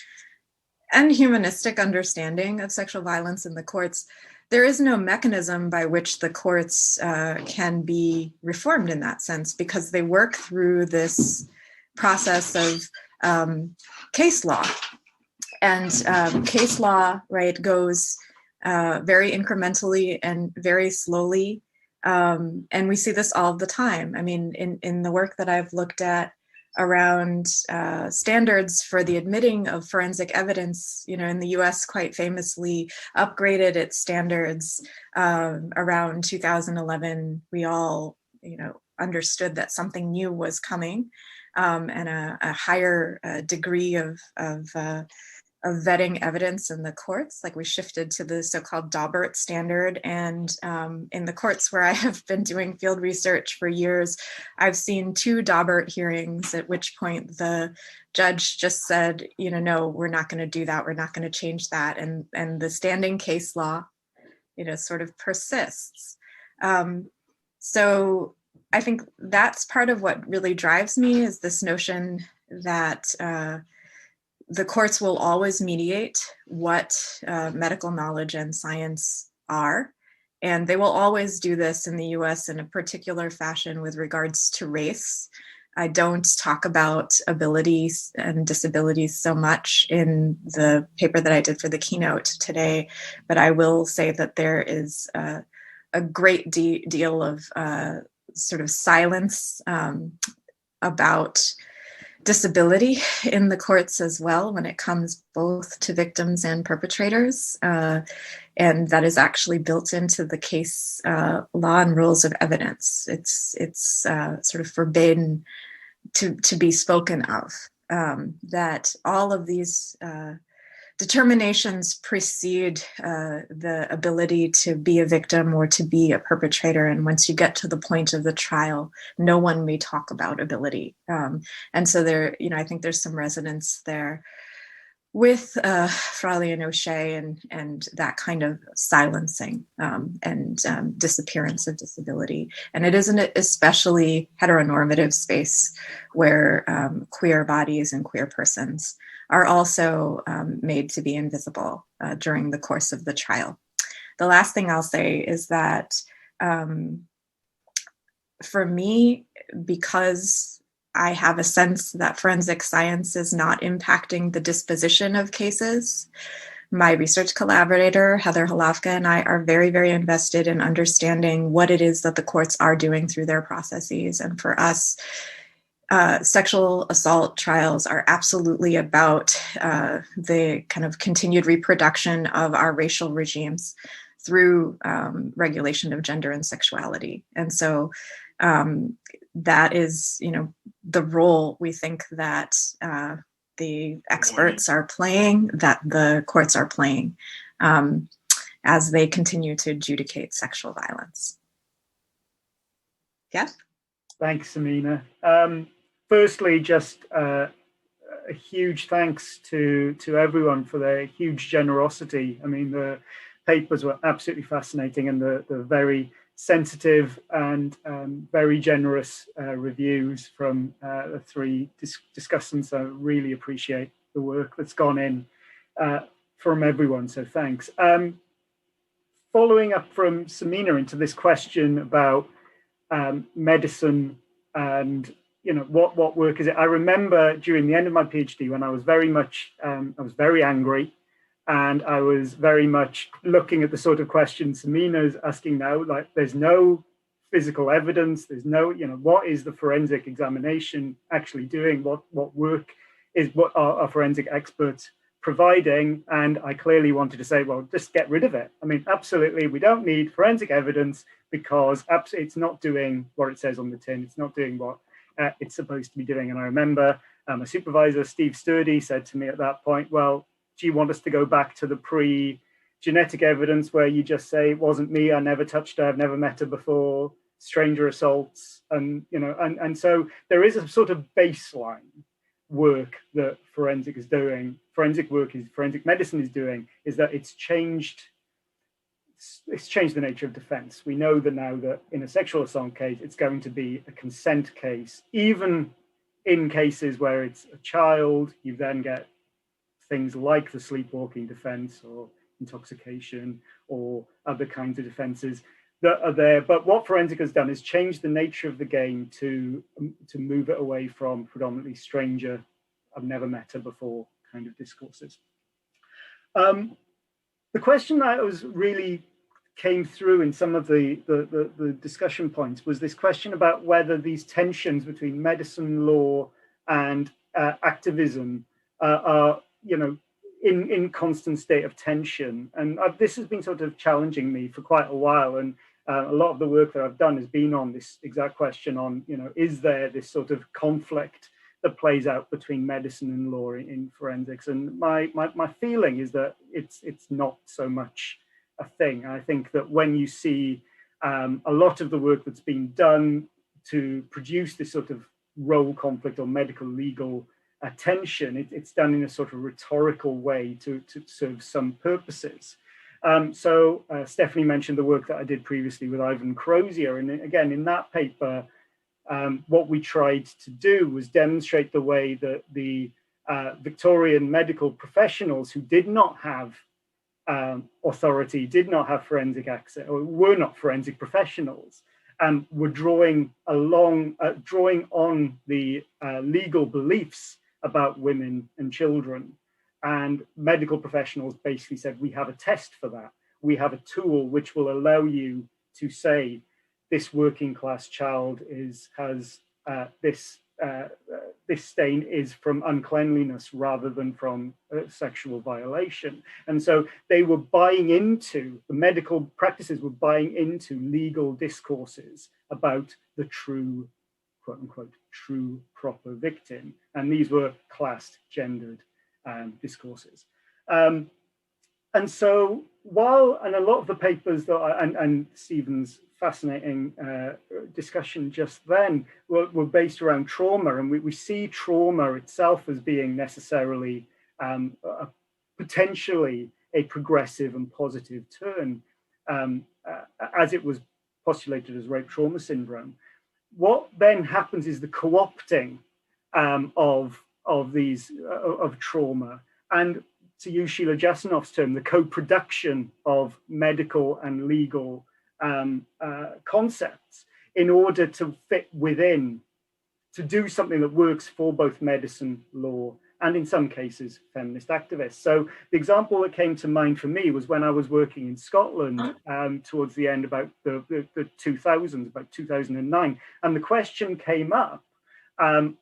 humanistic understanding of sexual violence in the courts, there is no mechanism by which the courts can be reformed in that sense, because they work through this process of case law. And case law, right, goes very incrementally and very slowly. And we see this all the time. I mean, in the work that I've looked at around standards for the admitting of forensic evidence, you know, in the US quite famously upgraded its standards around 2011. We all, you know, understood that something new was coming, and a higher degree of vetting evidence in the courts. Like, we shifted to the so-called Daubert standard. And in the courts where I have been doing field research for years, I've seen 2 Daubert hearings at which point the judge just said, you know, no, we're not going to do that. We're not going to change that. And the standing case law, you know, sort of persists. So I think that's part of what really drives me, is this notion that the courts will always mediate what medical knowledge and science are. And they will always do this in the US in a particular fashion with regards to race. I don't talk about abilities and disabilities so much in the paper that I did for the keynote today, but I will say that there is a great deal of sort of silence about disability in the courts as well, when it comes both to victims and perpetrators. And that is actually built into the case law and rules of evidence. It's sort of forbidden to be spoken of, that all of these determinations precede the ability to be a victim or to be a perpetrator. And once you get to the point of the trial, no one may talk about ability. And so there, you know, I think there's some resonance there. with Fraley and O'Shea and that kind of silencing and disappearance of disability. And it is an especially heteronormative space where queer bodies and queer persons are also made to be invisible during the course of the trial. The last thing I'll say is that for me, because I have a sense that forensic science is not impacting the disposition of cases, my research collaborator, Heather Halafka, and I are very, very invested in understanding what it is that the courts are doing through their processes. And for us, sexual assault trials are absolutely about the kind of continued reproduction of our racial regimes through regulation of gender and sexuality. And so that is, the role we think that the experts are playing, that the courts are playing as they continue to adjudicate sexual violence. Yeah. Thanks, Amina. Firstly, just a huge thanks to everyone for their huge generosity. I mean, the papers were absolutely fascinating, and the very sensitive and very generous reviews from the three discussants. I really appreciate the work that's gone in from everyone, so thanks. Following up from Samina into this question about medicine and what work is it? I remember during the end of my PhD when I was very much, I was very angry, and I was very much looking at the sort of questions Samina's asking now, like there's no physical evidence, there's no, what is the forensic examination actually doing? What work is, what are forensic experts providing? And I clearly wanted to say, well, just get rid of it. I mean, absolutely, we don't need forensic evidence because it's not doing what it says on the tin. It's not doing what it's supposed to be doing. And I remember my supervisor, Steve Sturdy, said to me at that point, well, do you want us to go back to the pre-genetic evidence where you just say, it wasn't me, I never touched her, I've never met her before, stranger assaults, and so there is a sort of baseline work that forensic medicine is doing, is that it's changed the nature of defense. We know that now that in a sexual assault case, it's going to be a consent case. Even in cases where it's a child, you then get things like the sleepwalking defense or intoxication or other kinds of defenses that are there. But what forensic has done is change the nature of the game to move it away from predominantly stranger, I've never met her before kind of discourses. The question that was really came through in some of the discussion points was this question about whether these tensions between medicine, law, and activism are in constant state of tension. And this has been sort of challenging me for quite a while. And a lot of the work that I've done has been on this exact question on, is there this sort of conflict that plays out between medicine and law in forensics? And my feeling is that it's not so much a thing. I think that when you see a lot of the work that's been done to produce this sort of role conflict or medical legal tension, it's done in a sort of rhetorical way to serve some purposes. So Stephanie mentioned the work that I did previously with Ivan Crozier, and again in that paper what we tried to do was demonstrate the way that the Victorian medical professionals who did not have authority, did not have forensic access, or were not forensic professionals, were drawing on the legal beliefs about women and children. And medical professionals basically said, we have a test for that. We have a tool which will allow you to say this working class child has this stain is from uncleanliness rather than from sexual violation. And so they were buying into, the medical practices were buying into legal discourses about the true, quote unquote, true proper victim. And these were classed, gendered discourses. And so while, and a lot of the papers that and Stephen's fascinating discussion just then were based around trauma, and we see trauma itself as being necessarily potentially a progressive and positive turn, as it was postulated as rape trauma syndrome. What then happens is the co-opting of trauma, and to use Sheila Jasanoff's term, the co-production of medical and legal concepts in order to fit within, to do something that works for both medicine, law, and in some cases, feminist activists. So the example that came to mind for me was when I was working in Scotland towards the end about the 2000s, about 2009, and the question came up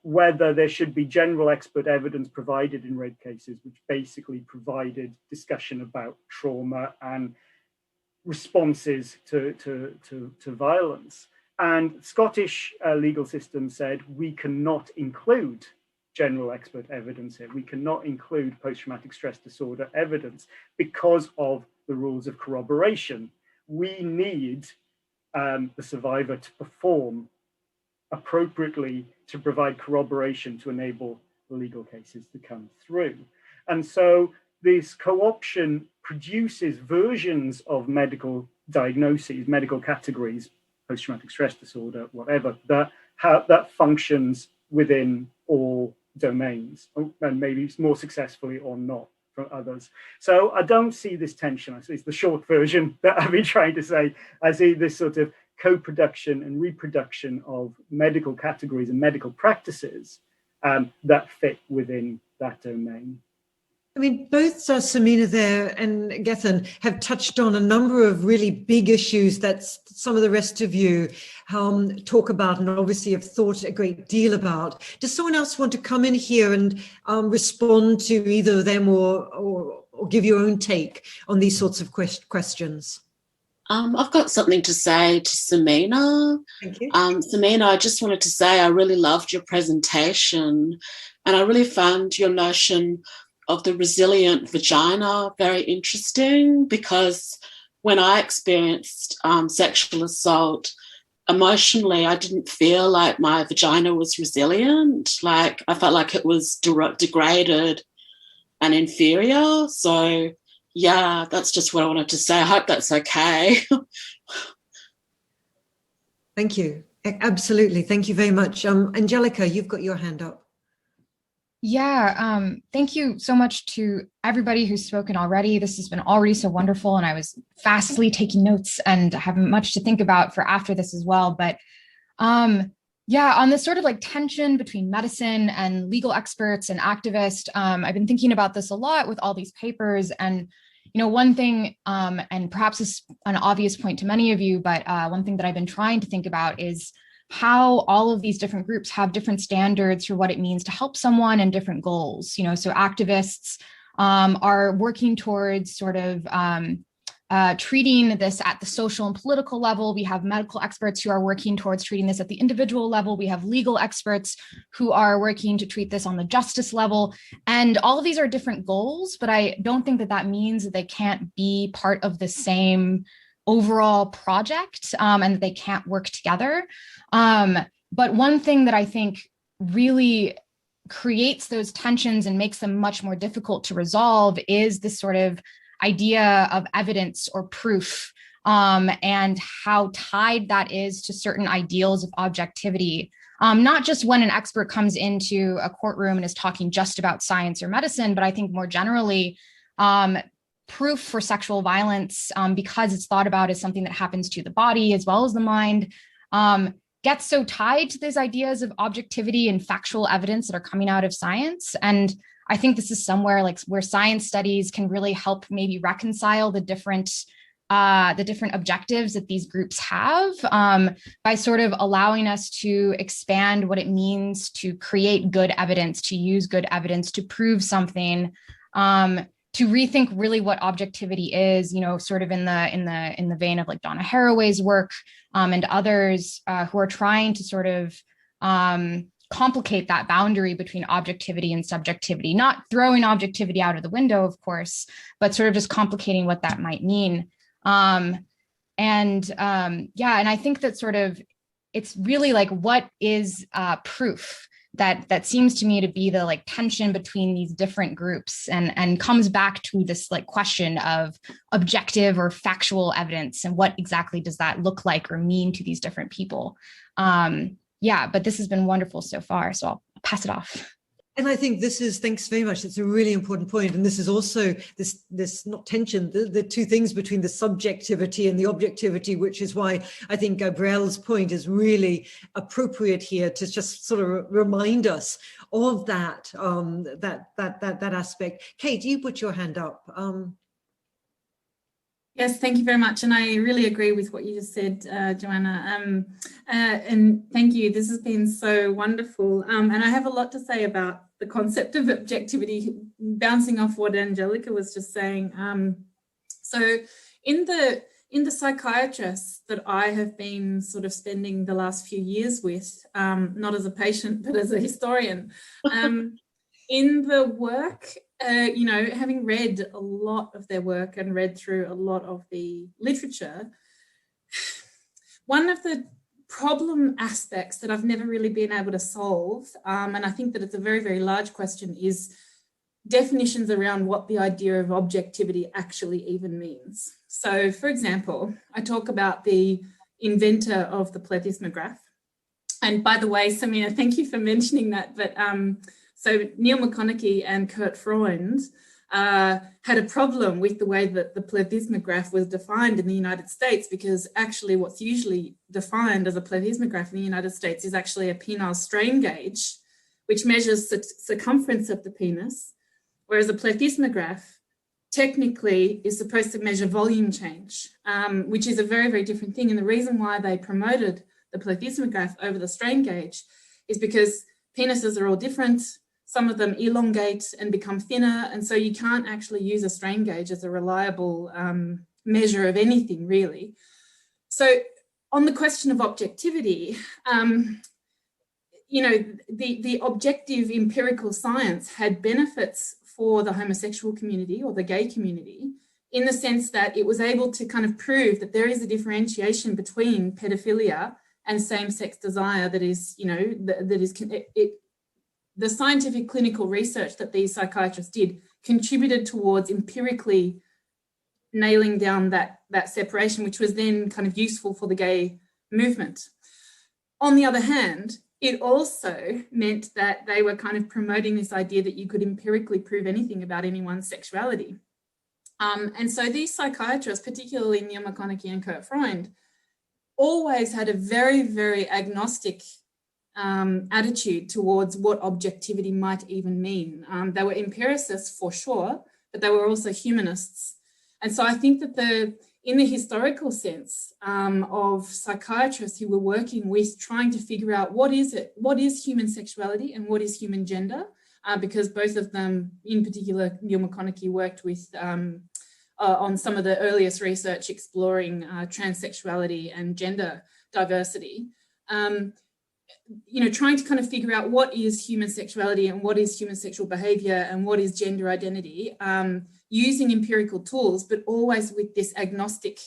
whether there should be general expert evidence provided in rape cases, which basically provided discussion about trauma and responses to violence. And Scottish legal system said, we cannot include general expert evidence here. We cannot include post-traumatic stress disorder evidence because of the rules of corroboration. We need the survivor to perform appropriately to provide corroboration to enable the legal cases to come through. And so this co-option produces versions of medical diagnoses, medical categories, post-traumatic stress disorder, whatever, that functions within all domains, and maybe more successfully or not from others. So I don't see this tension. I see it's the short version that I've been trying to say. I see this sort of co-production and reproduction of medical categories and medical practices that fit within that domain. I mean, both Samina there and Gethin have touched on a number of really big issues that some of the rest of you talk about and obviously have thought a great deal about. Does someone else want to come in here and respond to either of them or give your own take on these sorts of questions? I've got something to say to Samina. Thank you. Samina, I just wanted to say I really loved your presentation, and I really found your notion of the resilient vagina very interesting, because when I experienced sexual assault, emotionally, I didn't feel like my vagina was resilient. Like I felt like it was degraded and inferior. So yeah, that's just what I wanted to say. I hope that's okay. Thank you. Absolutely. Thank you very much. Angelica, you've got your hand up. Yeah, thank you so much to everybody who's spoken already. This has been already so wonderful, and I was fastly taking notes and have much to think about for after this as well. But yeah, on this sort of like tension between medicine and legal experts and activists, I've been thinking about this a lot with all these papers. And, you know, one thing, and perhaps it's an obvious point to many of you, but one thing that I've been trying to think about is how all of these different groups have different standards for what it means to help someone and different goals. You know, so activists are working towards sort of treating this at the social and political level. We have medical experts who are working towards treating this at the individual level. We have legal experts who are working to treat this on the justice level. And all of these are different goals, but I don't think that that means that they can't be part of the same overall project and that they can't work together. But one thing that I think really creates those tensions and makes them much more difficult to resolve is this sort of idea of evidence or proof, and how tied that is to certain ideals of objectivity. Not just when an expert comes into a courtroom and is talking just about science or medicine, but I think more generally, proof for sexual violence, because it's thought about as something that happens to the body as well as the mind, gets so tied to these ideas of objectivity and factual evidence that are coming out of science. And I think this is somewhere like where science studies can really help maybe reconcile the different objectives that these groups have, by sort of allowing us to expand what it means to create good evidence, to use good evidence to prove something, to rethink really what objectivity is, you know, sort of in the vein of like Donna Haraway's work, and others who are trying to sort of complicate that boundary between objectivity and subjectivity, not throwing objectivity out of the window, of course, but sort of just complicating what that might mean. Yeah, and I think that sort of, it's really like, what is proof? that seems to me to be the like tension between these different groups, and comes back to this like question of objective or factual evidence and what exactly does that look like or mean to these different people. Yeah, but this has been wonderful so far, so I'll pass it off. And I think this is, thanks very much. It's a really important point. And this is also this not tension, the two things between the subjectivity and the objectivity, which is why I think Gabrielle's point is really appropriate here to just sort of remind us of that, that aspect. Kate, you put your hand up. Yes, thank you very much. And I really agree with what you just said, Joanna. And thank you. This has been so wonderful. And I have a lot to say about the concept of objectivity, bouncing off what Angelica was just saying. So in the psychiatrists that I have been sort of spending the last few years with, not as a patient, but as a historian, in the work, having read a lot of their work and read through a lot of the literature, one of the problem aspects that I've never really been able to solve, and I think that it's a very, very large question, is definitions around what the idea of objectivity actually even means. So, for example, I talk about the inventor of the plethysmograph. And by the way, Samina, thank you for mentioning that, but so Neil McConaughey and Kurt Freund had a problem with the way that the plethysmograph was defined in the United States, because actually what's usually defined as a plethysmograph in the United States is actually a penile strain gauge, which measures the circumference of the penis, whereas a plethysmograph technically is supposed to measure volume change, which is a very, very different thing. And the reason why they promoted the plethysmograph over the strain gauge is because penises are all different. Some of them elongate and become thinner, and so you can't actually use a strain gauge as a reliable measure of anything, really. So on the question of objectivity, the objective empirical science had benefits for the homosexual community or the gay community, in the sense that it was able to kind of prove that there is a differentiation between pedophilia and same-sex desire that is, the scientific clinical research that these psychiatrists did contributed towards empirically nailing down that separation, which was then kind of useful for the gay movement. On the other hand, it also meant that they were kind of promoting this idea that you could empirically prove anything about anyone's sexuality. And so these psychiatrists, particularly Neil McConaughey and Kurt Freund, always had a very, very agnostic attitude towards what objectivity might even mean. They were empiricists for sure, but they were also humanists. And so I think that in the historical sense of psychiatrists who were working with trying to figure out what is human sexuality and what is human gender, because both of them, in particular, Neil McConaughey worked with on some of the earliest research exploring transsexuality and gender diversity. Trying to kind of figure out what is human sexuality and what is human sexual behavior and what is gender identity, using empirical tools, but always with this agnostic,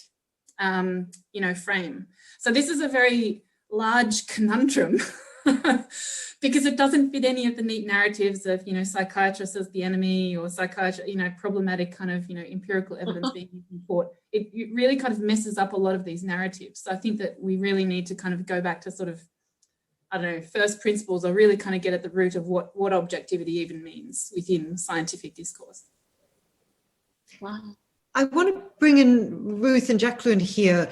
frame. So this is a very large conundrum because it doesn't fit any of the neat narratives of, psychiatrists as the enemy or problematic kind of, empirical evidence being used in court. It really kind of messes up a lot of these narratives. So I think that we really need to kind of go back to sort of, first principles, or really kind of get at the root of what objectivity even means within scientific discourse. Wow. I want to bring in Ruth and Jacqueline here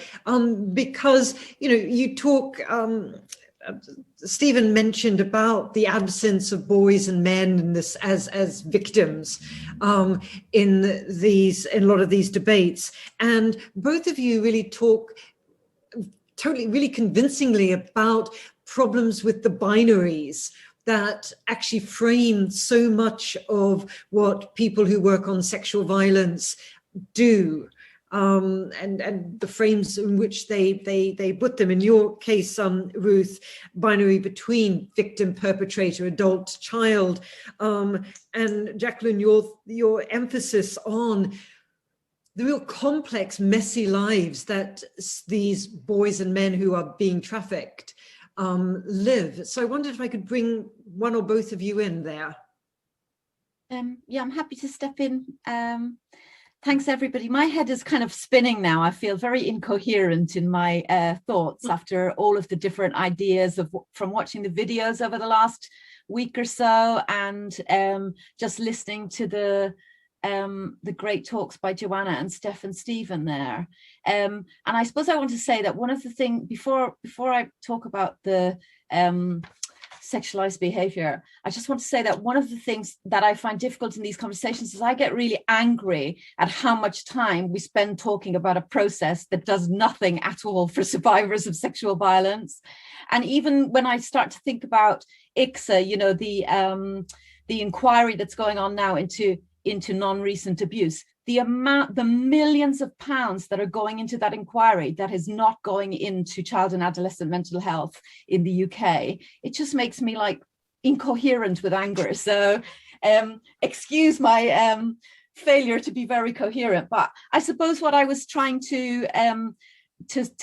because, you talk, Stephen mentioned about the absence of boys and men in this as victims in a lot of these debates. And both of you really talk really convincingly about problems with the binaries that actually frame so much of what people who work on sexual violence do, and the frames in which they put them. In your case, Ruth, binary between victim, perpetrator, adult, child, and Jacqueline, your emphasis on the real complex, messy lives that these boys and men who are being trafficked live. So I wondered if I could bring one or both of you in there. Yeah, I'm happy to step in. Thanks, everybody. My head is kind of spinning now. I feel very incoherent in my thoughts after all of the different ideas from watching the videos over the last week or so, and just listening to the great talks by Joanna and Steph and Stephen there. And I suppose I want to say that one of the things, before I talk about the sexualized behavior, I just want to say that one of the things that I find difficult in these conversations is I get really angry at how much time we spend talking about a process that does nothing at all for survivors of sexual violence. And even when I start to think about ICSA, you know, the inquiry that's going on now into non-recent abuse, the millions of pounds that are going into that inquiry that is not going into child and adolescent mental health in the UK, it just makes me like incoherent with anger. So excuse my failure to be very coherent, but I suppose what I was trying to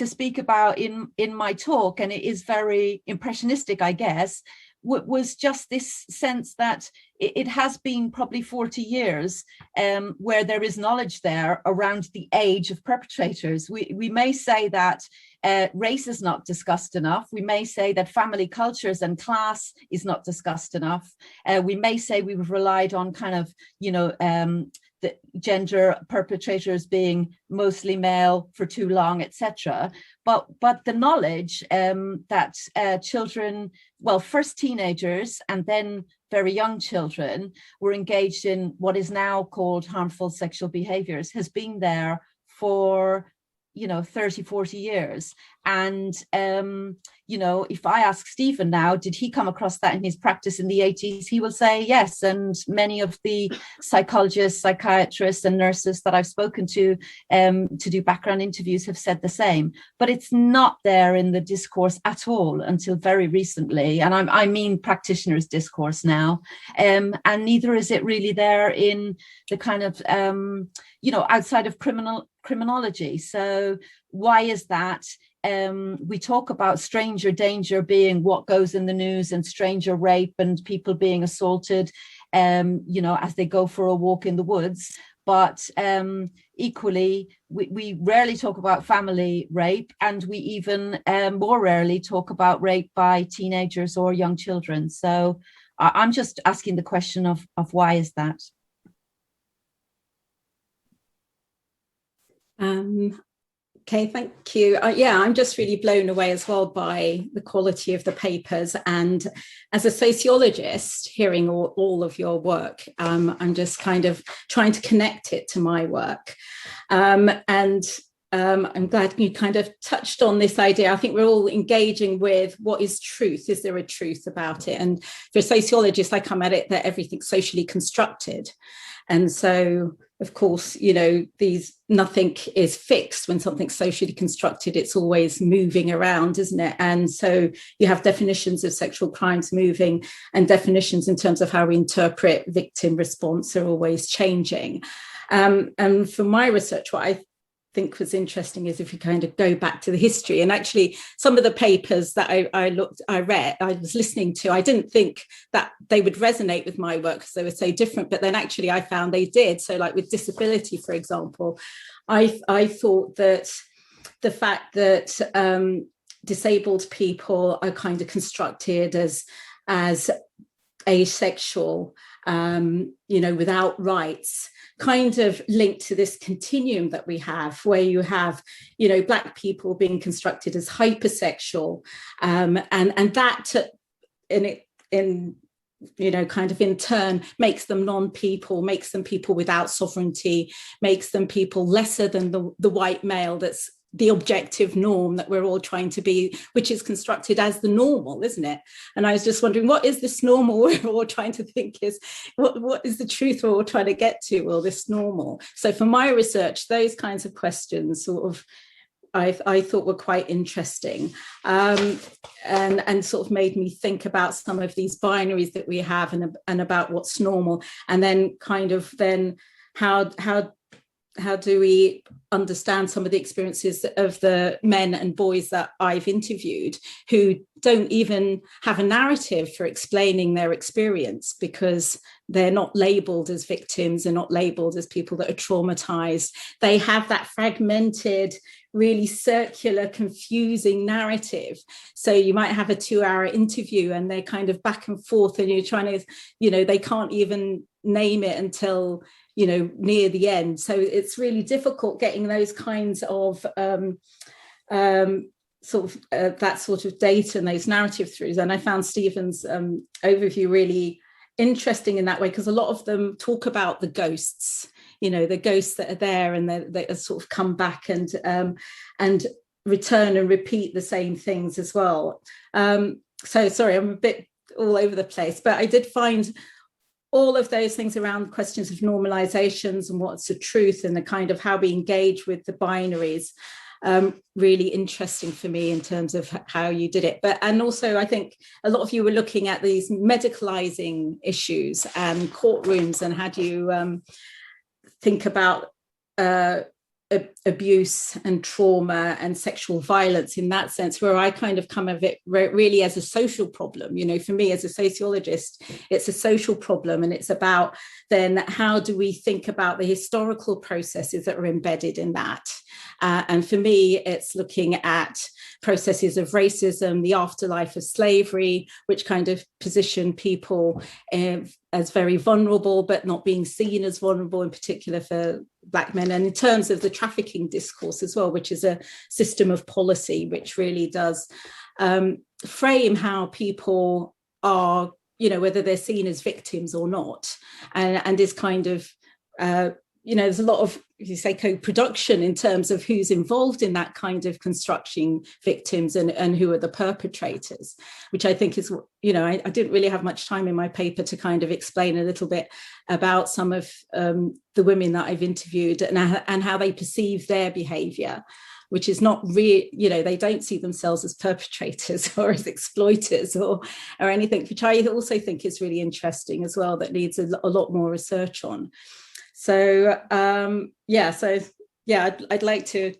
speak about in my talk, and it is very impressionistic, I guess, was just this sense that it has been probably 40 years where there is knowledge there around the age of perpetrators. We may say that race is not discussed enough. We may say that family cultures and class is not discussed enough. We may say we've relied on kind of, you know, the gender perpetrators being mostly male for too long, etc. But the knowledge that children, well, first teenagers and then very young children were engaged in what is now called harmful sexual behaviors has been there for, you know, 30, 40 years. And, you know, if I ask Stephen now, did he come across that in his practice in the 80s? He will say yes. And many of the psychologists, psychiatrists and nurses that I've spoken to do background interviews have said the same. But it's not there in the discourse at all until very recently. And I mean practitioners' discourse now. And neither is it really there in the kind of, you know, outside of criminology. So why is that? We talk about stranger danger being what goes in the news, and stranger rape and people being assaulted, you know, as they go for a walk in the woods. But equally, we rarely talk about family rape, and we even more rarely talk about rape by teenagers or young children. So I'm just asking the question of why is that? Okay, thank you. Yeah, I'm just really blown away as well by the quality of the papers. And as a sociologist, hearing all of your work, I'm just kind of trying to connect it to my work. And I'm glad you kind of touched on this idea. I think we're all engaging with what is truth. Is there a truth about it? And for sociologists, I come at it that everything's socially constructed. And so, of course, you know, nothing is fixed when something's socially constructed. It's always moving around, isn't it? And so you have definitions of sexual crimes moving, and definitions in terms of how we interpret victim response are always changing. And for my research, what I think was interesting is if you kind of go back to the history, and actually some of the papers that I was listening to, I didn't think that they would resonate with my work because they were so different, but then actually I found they did. So like with disability, for example, I thought that the fact that disabled people are kind of constructed as asexual, you know, without rights, kind of linked to this continuum that we have, where you have, you know, Black people being constructed as hypersexual, and that in you know, kind of in turn makes them non-people, makes them people without sovereignty, makes them people lesser than the white male that's the objective norm that we're all trying to be, which is constructed as the normal, isn't it? And I was just wondering, what is this normal we're all trying to think is, what is the truth we're all trying to get to, well, this normal? So for my research, those kinds of questions sort of, I thought were quite interesting, and sort of made me think about some of these binaries that we have and about what's normal, and then kind of then how we understand some of the experiences of the men and boys that I've interviewed who don't even have a narrative for explaining their experience because they're not labeled as victims, they're not labeled as people that are traumatized. They have that fragmented, really circular, confusing narrative. So you might have a 2-hour interview and they're kind of back and forth and you're trying to, they can't even name it until, near the end. So it's really difficult getting those kinds of that sort of data and those narrative throughs. And I found Stephen's overview really interesting in that way, because a lot of them talk about the ghosts, the ghosts that are there and they sort of come back and return and repeat the same things as well. So sorry, I'm a bit all over the place, but I did find all of those things around questions of normalizations and what's the truth and the kind of how we engage with the binaries really interesting for me in terms of how you did it. And also I think a lot of you were looking at these medicalizing issues and courtrooms and how do you think about abuse and trauma and sexual violence in that sense, where I kind of come of it really as a social problem. For me as a sociologist, it's a social problem, and it's about then how do we think about the historical processes that are embedded in that. And for me, it's looking at processes of racism, the afterlife of slavery, which kind of position people as very vulnerable, but not being seen as vulnerable, in particular for Black men. And in terms of the trafficking discourse as well, which is a system of policy, which really does frame how people are, whether they're seen as victims or not, and is kind of, there's a lot of, as you say, co-production in terms of who's involved in that kind of constructing victims and who are the perpetrators, which I think is, I didn't really have much time in my paper to kind of explain a little bit about some of the women that I've interviewed and how they perceive their behavior, which is not real, they don't see themselves as perpetrators or as exploiters or anything, which I also think is really interesting as well, that needs a lot more research on. So, I'd like to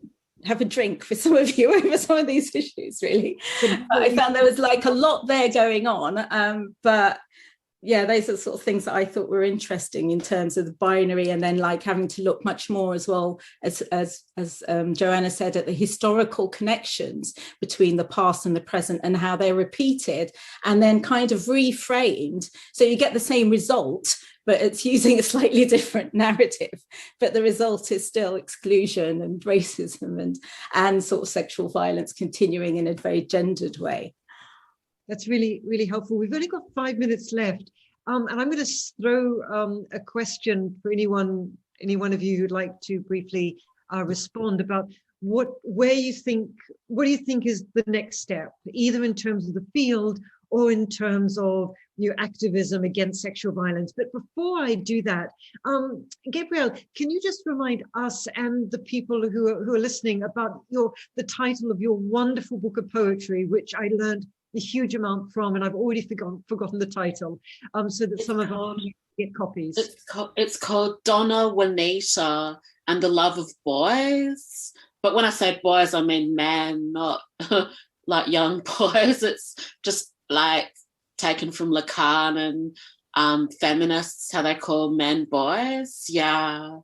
have a drink with some of you over some of these issues, really. I found there was like a lot there going on, but yeah, those are the sort of things that I thought were interesting in terms of the binary, and then like having to look much more as well as Joanna said, at the historical connections between the past and the present and how they're repeated and then kind of reframed. So you get the same result, but it's using a slightly different narrative, but the result is still exclusion and racism and sort of sexual violence continuing in a very gendered way. That's really, really helpful. We've only got 5 minutes left. And I'm going to throw a question for any one of you who'd like to briefly respond about what do you think is the next step, either in terms of the field or in terms of your activism against sexual violence. But before I do that, Gabrielle, can you just remind us and the people who are listening about the title of your wonderful book of poetry, which I learned a huge amount from, and I've already forgotten the title, so that some of us get copies. It's called Donna Juanita and the Love of Boys. But when I say boys, I mean men, not like young boys. It's just like taken from Lacan and feminists, how they call men boys. Yeah.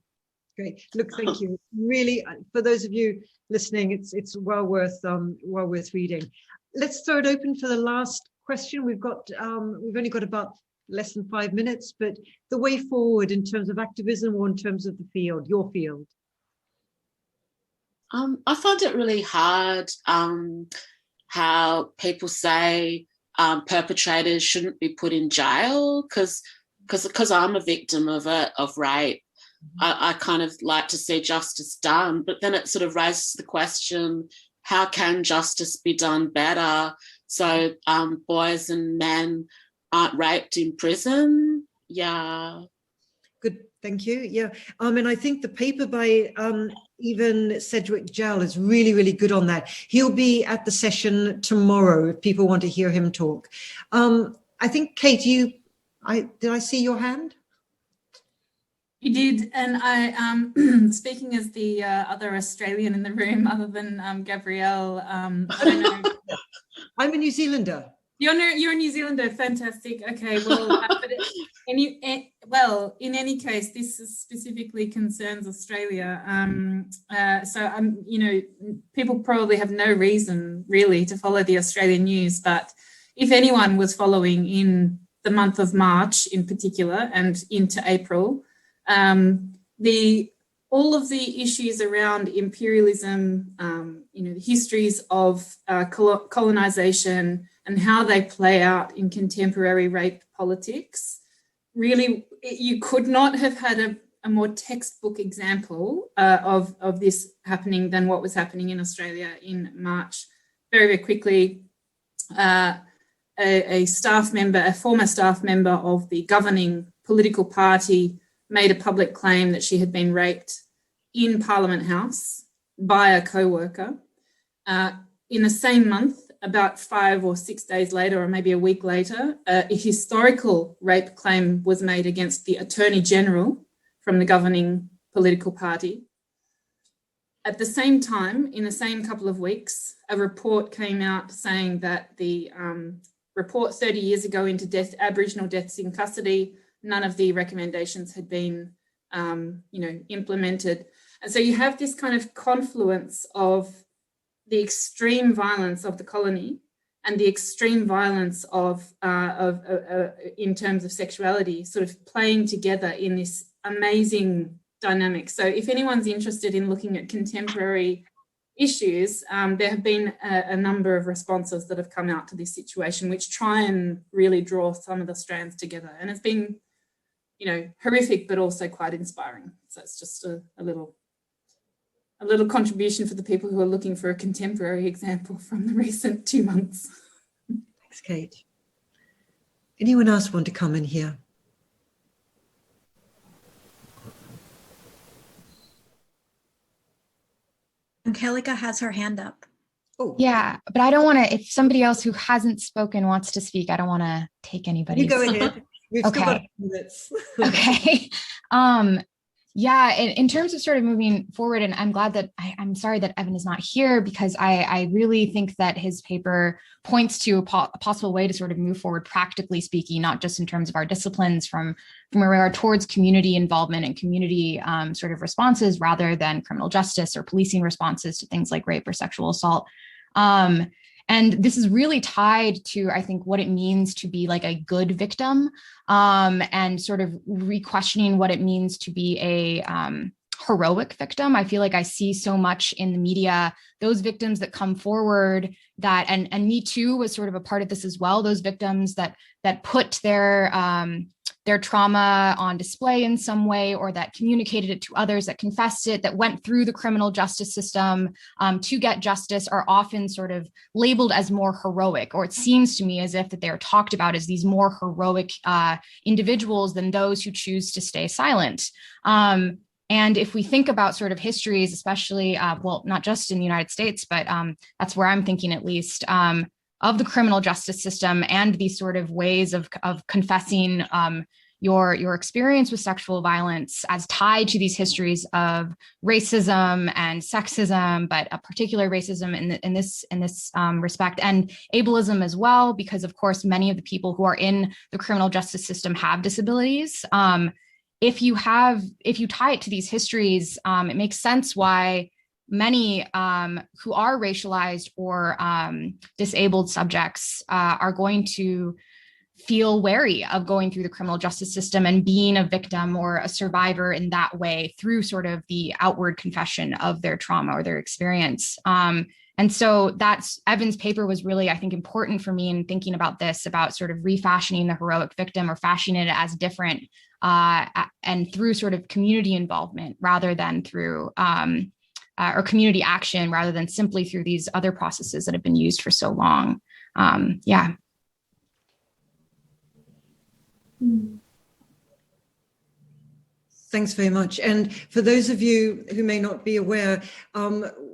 Great. Look, thank you. Really, for those of you listening, it's well worth reading. Let's throw it open for the last question. We've only got about less than 5 minutes, but the way forward in terms of activism or in terms of the field, your field. I find it really hard how people say perpetrators shouldn't be put in jail because I'm a victim of rape. I kind of like to see justice done, but then it sort of raises the question, how can justice be done better so boys and men aren't raped in prison? Yeah. Good, thank you. Yeah, and I think the paper by even Sedgwick Jowell is really, really good on that. He'll be at the session tomorrow if people want to hear him talk. I think, Kate, did I see your hand? You did, and I, speaking as the other Australian in the room, other than Gabrielle, I don't know. I'm a New Zealander. You're a New Zealander, fantastic. Okay, well, in any case, this specifically concerns Australia. So you know, people probably have no reason really to follow the Australian news, but if anyone was following in the month of March in particular and into April, all of the issues around imperialism, you know, the histories of colonization and how they play out in contemporary rape politics, really, you could not have had a more textbook example of this happening than what was happening in Australia in March. Very, very quickly, a former staff member of the governing political party made a public claim that she had been raped in Parliament House by a co-worker. In the same month, about 5 or 6 days later, or maybe a week later, a historical rape claim was made against the Attorney General from the governing political party. At the same time, in the same couple of weeks, a report came out saying that the report 30 years ago into Aboriginal deaths in custody, none of the recommendations had been implemented. And so you have this kind of confluence of the extreme violence of the colony and the extreme violence of in terms of sexuality sort of playing together in this amazing dynamic. So if anyone's interested in looking at contemporary issues, there have been a number of responses that have come out to this situation which try and really draw some of the strands together. And it's been, you know, horrific, but also quite inspiring. So it's just a little contribution for the people who are looking for a contemporary example from the recent 2 months. Thanks, Kate. Anyone else want to come in here? Angelica has her hand up. Oh, yeah, but I don't want to, if somebody else who hasn't spoken wants to speak, I don't want to take anybody's. You go ahead. We've still got minutes. Okay. Yeah, in terms of sort of moving forward, and I'm glad that I'm sorry that Evan is not here, because I really think that his paper points to a possible way to sort of move forward, practically speaking, not just in terms of our disciplines from where we are towards community involvement and community sort of responses rather than criminal justice or policing responses to things like rape or sexual assault. And this is really tied to, I think, what it means to be like a good victim, and sort of re-questioning what it means to be a heroic victim. I feel like I see so much in the media, those victims that come forward that, and Me Too was sort of a part of this as well, those victims that put their trauma on display in some way, or that communicated it to others, that confessed it, that went through the criminal justice system to get justice, are often sort of labeled as more heroic, or it seems to me as if that they are talked about as these more heroic individuals than those who choose to stay silent. And if we think about sort of histories, especially, well, not just in the United States, but that's where I'm thinking at least, of the criminal justice system and these sort of ways of confessing your experience with sexual violence as tied to these histories of racism and sexism, but a particular racism in this respect, and ableism as well, because of course many of the people who are in the criminal justice system have disabilities. If you tie it to these histories, it makes sense why many who are racialized or disabled subjects are going to feel wary of going through the criminal justice system and being a victim or a survivor in that way through sort of the outward confession of their trauma or their experience. And so that's Evan's paper was really, I think, important for me in thinking about this, about sort of refashioning the heroic victim or fashioning it as different and through sort of community involvement rather than through or community action rather than simply through these other processes that have been used for so long. Yeah. Thanks very much. And for those of you who may not be aware,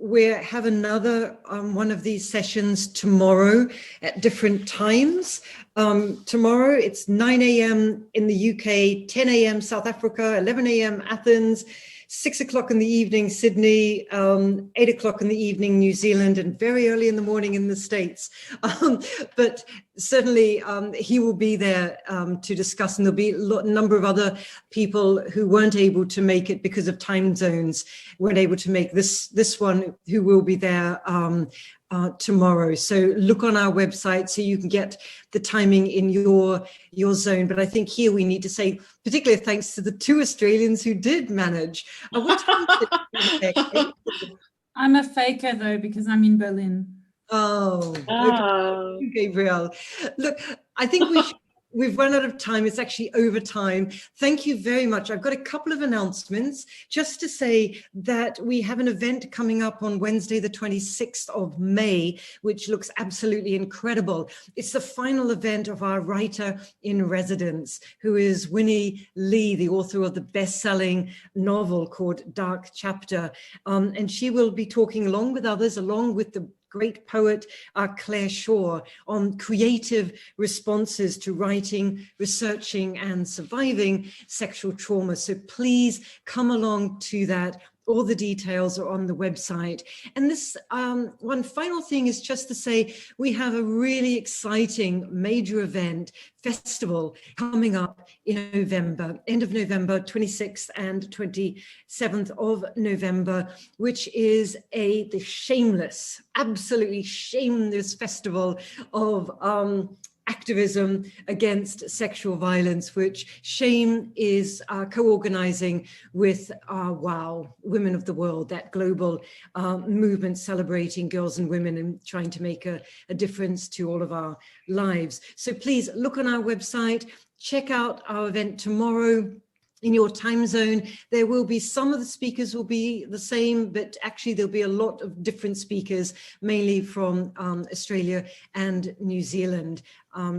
we have another one of these sessions tomorrow at different times. Tomorrow it's 9 a.m. in the UK, 10 a.m. South Africa, 11 a.m. Athens, 6 o'clock in the evening, Sydney, 8 o'clock in the evening, New Zealand, and very early in the morning in the States. But certainly he will be there to discuss, and there'll be a number of other people who weren't able to make it because of time zones, weren't able to make this one, who will be there tomorrow. So look on our website so you can get the timing in your zone. But I think here we need to say particularly thanks to the 2 Australians who did manage. What time is it? I'm a faker though, because I'm in Berlin. Oh, okay. Gabrielle. Look, I think we've run out of time. It's actually over time. Thank you very much. I've got a couple of announcements just to say that we have an event coming up on Wednesday, the 26th of May, which looks absolutely incredible. It's the final event of our writer in residence, who is Winnie Lee, the author of the best-selling novel called Dark Chapter. And she will be talking along with others, along with the great poet Claire Shaw, on creative responses to writing, researching, and surviving sexual trauma. So please come along to that. All the details are on the website. And this one final thing is just to say we have a really exciting major event, festival, coming up in November, end of November, 26th and 27th of November, which is the shameless, absolutely shameless festival of activism against sexual violence, which Shame is co-organizing with WOW, Women of the World, that global movement celebrating girls and women and trying to make a difference to all of our lives. So please look on our website, check out our event tomorrow. In your time zone, there will be some of the speakers will be the same, but actually there'll be a lot of different speakers, mainly from Australia and New Zealand.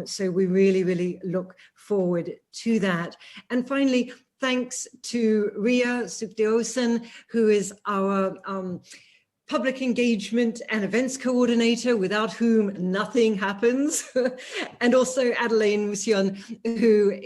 So we really, really look forward to that. And finally, thanks to Ria Sukdeosen, who is our public engagement and events coordinator, without whom nothing happens. And also Adelaine Musion, who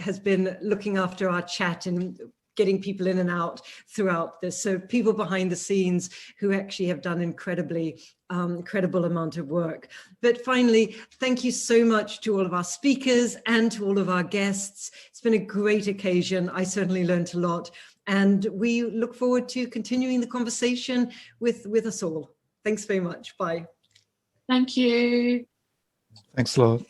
has been looking after our chat and getting people in and out throughout this. So people behind the scenes who actually have done incredible amount of work. But finally, thank you so much to all of our speakers and to all of our guests. It's been a great occasion. I certainly learned a lot. And we look forward to continuing the conversation with us all. Thanks very much. Bye. Thank you. Thanks a lot.